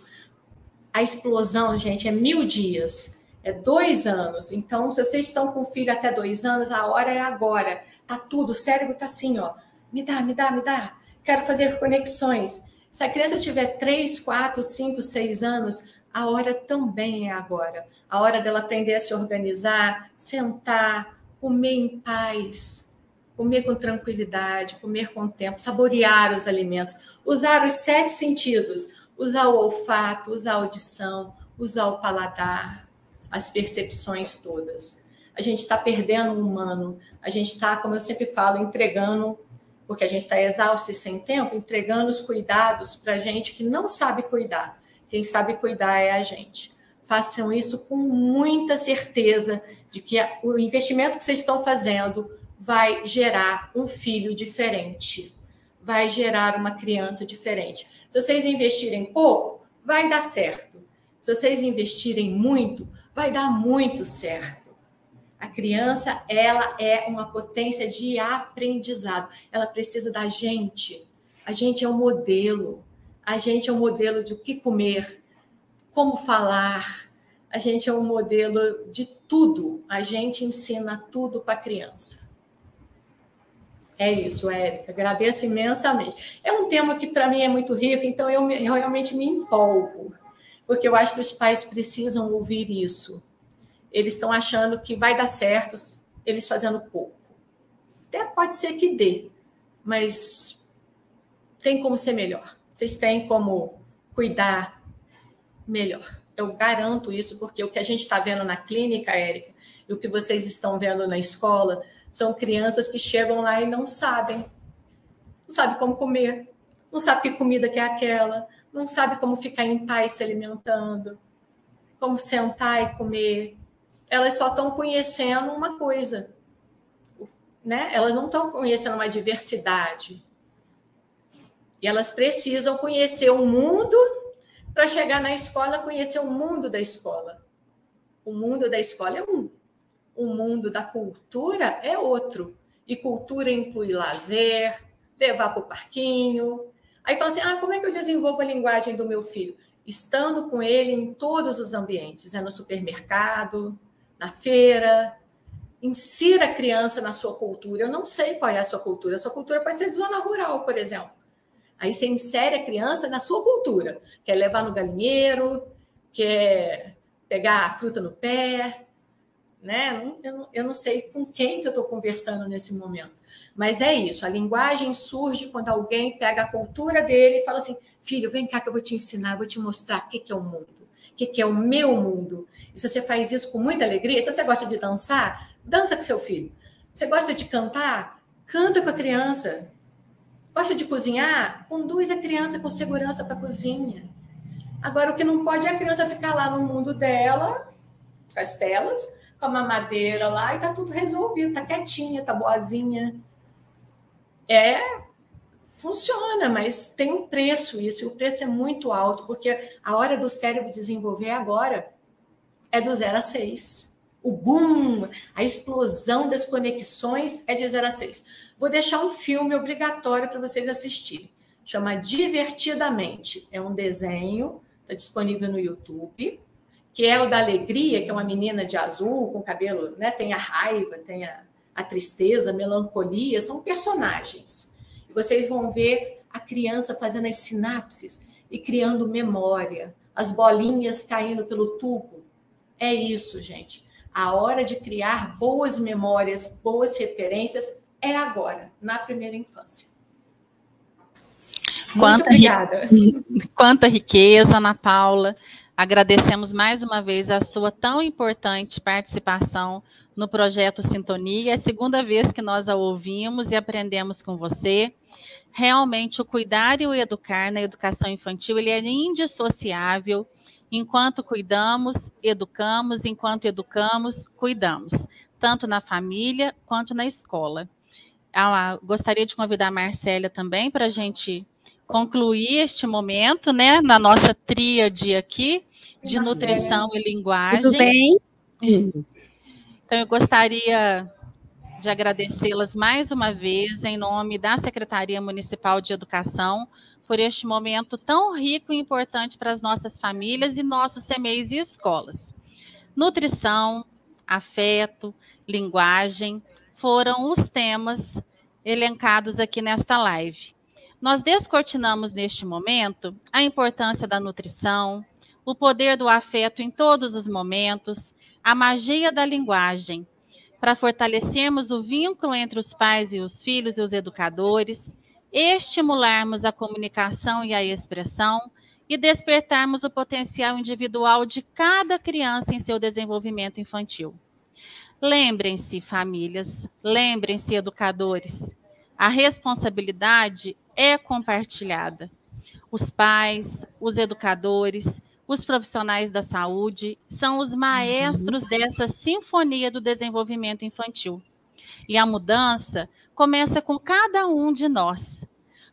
A explosão, gente, é 1000 dias, é 2 anos. Então, se vocês estão com o filho até 2 anos, a hora é agora. Tá tudo, o cérebro está assim, ó. Me dá, me dá, me dá. Quero fazer conexões. Se a criança tiver 3, 4, 5, 6 anos, a hora também é agora. A hora dela aprender a se organizar, sentar, comer em paz, comer com tranquilidade, comer com tempo, saborear os alimentos, usar os 7 sentidos, usar o olfato, usar a audição, usar o paladar, as percepções todas. A gente está perdendo o humano, a gente está, como eu sempre falo, entregando, porque a gente está exausto e sem tempo, entregando os cuidados para a gente que não sabe cuidar. Quem sabe cuidar é a gente. Façam isso com muita certeza de que o investimento que vocês estão fazendo vai gerar um filho diferente, vai gerar uma criança diferente. Se vocês investirem pouco, vai dar certo. Se vocês investirem muito, vai dar muito certo. A criança, ela é uma potência de aprendizado. Ela precisa da gente. A gente é um modelo. A gente é um modelo de o que comer, como falar. A gente é um modelo de tudo. A gente ensina tudo para a criança. É isso, Érica. Agradeço imensamente. É um tema que, para mim, é muito rico, então eu realmente me empolgo, porque eu acho que os pais precisam ouvir isso. Eles estão achando que vai dar certo eles fazendo pouco. Até pode ser que dê, mas tem como ser melhor. Vocês têm como cuidar melhor. Eu garanto isso, porque o que a gente está vendo na clínica, Érica, e o que vocês estão vendo na escola, são crianças que chegam lá e não sabem. Não sabem como comer, não sabem que comida que é aquela, não sabem como ficar em paz se alimentando, como sentar e comer. Elas só estão conhecendo uma coisa, né? Elas não estão conhecendo uma diversidade. E elas precisam conhecer o mundo para chegar na escola, conhecer o mundo da escola. O mundo da escola é um. O mundo da cultura é outro. E cultura inclui lazer, levar para o parquinho. Aí fala assim, como é que eu desenvolvo a linguagem do meu filho? Estando com ele em todos os ambientes. É no supermercado, na feira. Insira a criança na sua cultura. Eu não sei qual é a sua cultura. A sua cultura pode ser de zona rural, por exemplo. Aí você insere a criança na sua cultura. Quer levar no galinheiro, quer pegar a fruta no pé, né? Eu não sei com quem que eu estou conversando nesse momento. Mas é isso, a linguagem surge quando alguém pega a cultura dele e fala assim, filho, vem cá que eu vou te ensinar, eu vou te mostrar o que é o mundo, o que é o meu mundo. E se você faz isso com muita alegria, se você gosta de dançar, dança com seu filho. Você gosta de cantar? Canta com a criança. Gosta de cozinhar? Conduz a criança com segurança para a cozinha. Agora, o que não pode é a criança ficar lá no mundo dela, com as telas, com a mamadeira lá, e está tudo resolvido, está quietinha, está boazinha. Funciona, mas tem um preço isso, e o preço é muito alto, porque a hora do cérebro desenvolver agora é do 0 a 6. O boom, a explosão das conexões é de 0 a 6. Vou deixar um filme obrigatório para vocês assistirem. Chama Divertidamente. É um desenho, está disponível no YouTube, que é o da Alegria, que é uma menina de azul, com cabelo, né? Tem a raiva, tem a tristeza, a melancolia, são personagens. E vocês vão ver a criança fazendo as sinapses e criando memória, as bolinhas caindo pelo tubo. É isso, gente. A hora de criar boas memórias, boas referências, é agora, na primeira infância. Muito obrigada. Quanta riqueza, Ana Paula. Agradecemos mais uma vez a sua tão importante participação no projeto Sintonia. É a segunda vez que nós a ouvimos e aprendemos com você. Realmente, o cuidar e o educar na educação infantil, ele é indissociável. Enquanto cuidamos, educamos. Enquanto educamos, cuidamos. Tanto na família quanto na escola. Gostaria de convidar a Marcélia também para a gente concluir este momento, né, na nossa tríade aqui de nutrição e linguagem. Tudo bem? Então, eu gostaria de agradecê-las mais uma vez, em nome da Secretaria Municipal de Educação, por este momento tão rico e importante para as nossas famílias e nossos CMEs e escolas. Nutrição, afeto, linguagem, foram os temas elencados aqui nesta live. Nós descortinamos neste momento a importância da nutrição, o poder do afeto em todos os momentos, a magia da linguagem, para fortalecermos o vínculo entre os pais e os filhos e os educadores, estimularmos a comunicação e a expressão e despertarmos o potencial individual de cada criança em seu desenvolvimento infantil. Lembrem-se, famílias, lembrem-se, educadores, a responsabilidade é compartilhada. Os pais, os educadores, os profissionais da saúde são os maestros dessa sinfonia do desenvolvimento infantil. E a mudança começa com cada um de nós.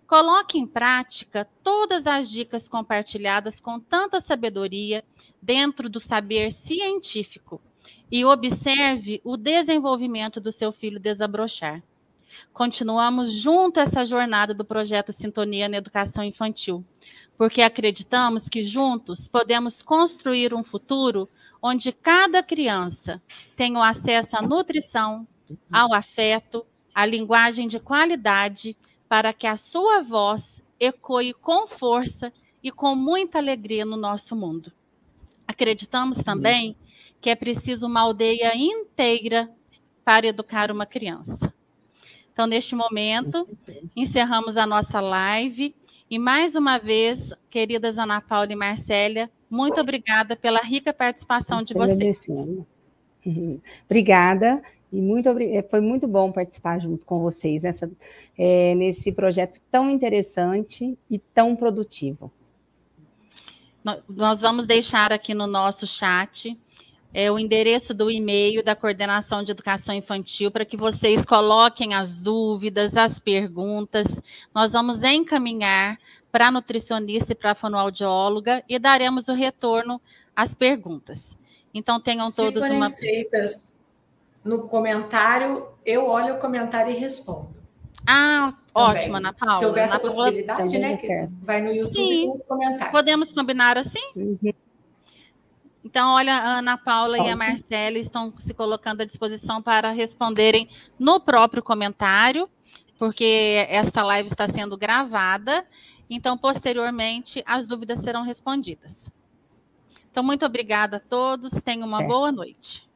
Coloque em prática todas as dicas compartilhadas com tanta sabedoria dentro do saber científico e observe o desenvolvimento do seu filho desabrochar. Continuamos junto a essa jornada do projeto Sintonia na Educação Infantil, porque acreditamos que juntos podemos construir um futuro onde cada criança tenha o acesso à nutrição, ao afeto, à linguagem de qualidade, para que a sua voz ecoe com força e com muita alegria no nosso mundo. Acreditamos também que é preciso uma aldeia inteira para educar uma criança. Então, neste momento, encerramos a nossa live. E, mais uma vez, queridas Ana Paula e Marcélia, muito obrigada pela rica participação de vocês. Obrigada. E foi muito bom participar junto com vocês nesse projeto tão interessante e tão produtivo. Nós vamos deixar aqui no nosso chat o endereço do e-mail da Coordenação de Educação Infantil para que vocês coloquem as dúvidas, as perguntas. Nós vamos encaminhar para a nutricionista e para a fonoaudióloga e daremos o retorno às perguntas. Então, tenham todos uma... Se forem feitas no comentário, eu olho o comentário e respondo. Ah, ótimo, Ana Paula. Se houver essa Ana possibilidade, né? Que vai no YouTube e nos comentários. Podemos combinar assim? Então, olha, a Ana Paula e a Marcela estão se colocando à disposição para responderem no próprio comentário, porque esta live está sendo gravada. Então, posteriormente, as dúvidas serão respondidas. Então, muito obrigada a todos. Tenham uma boa noite.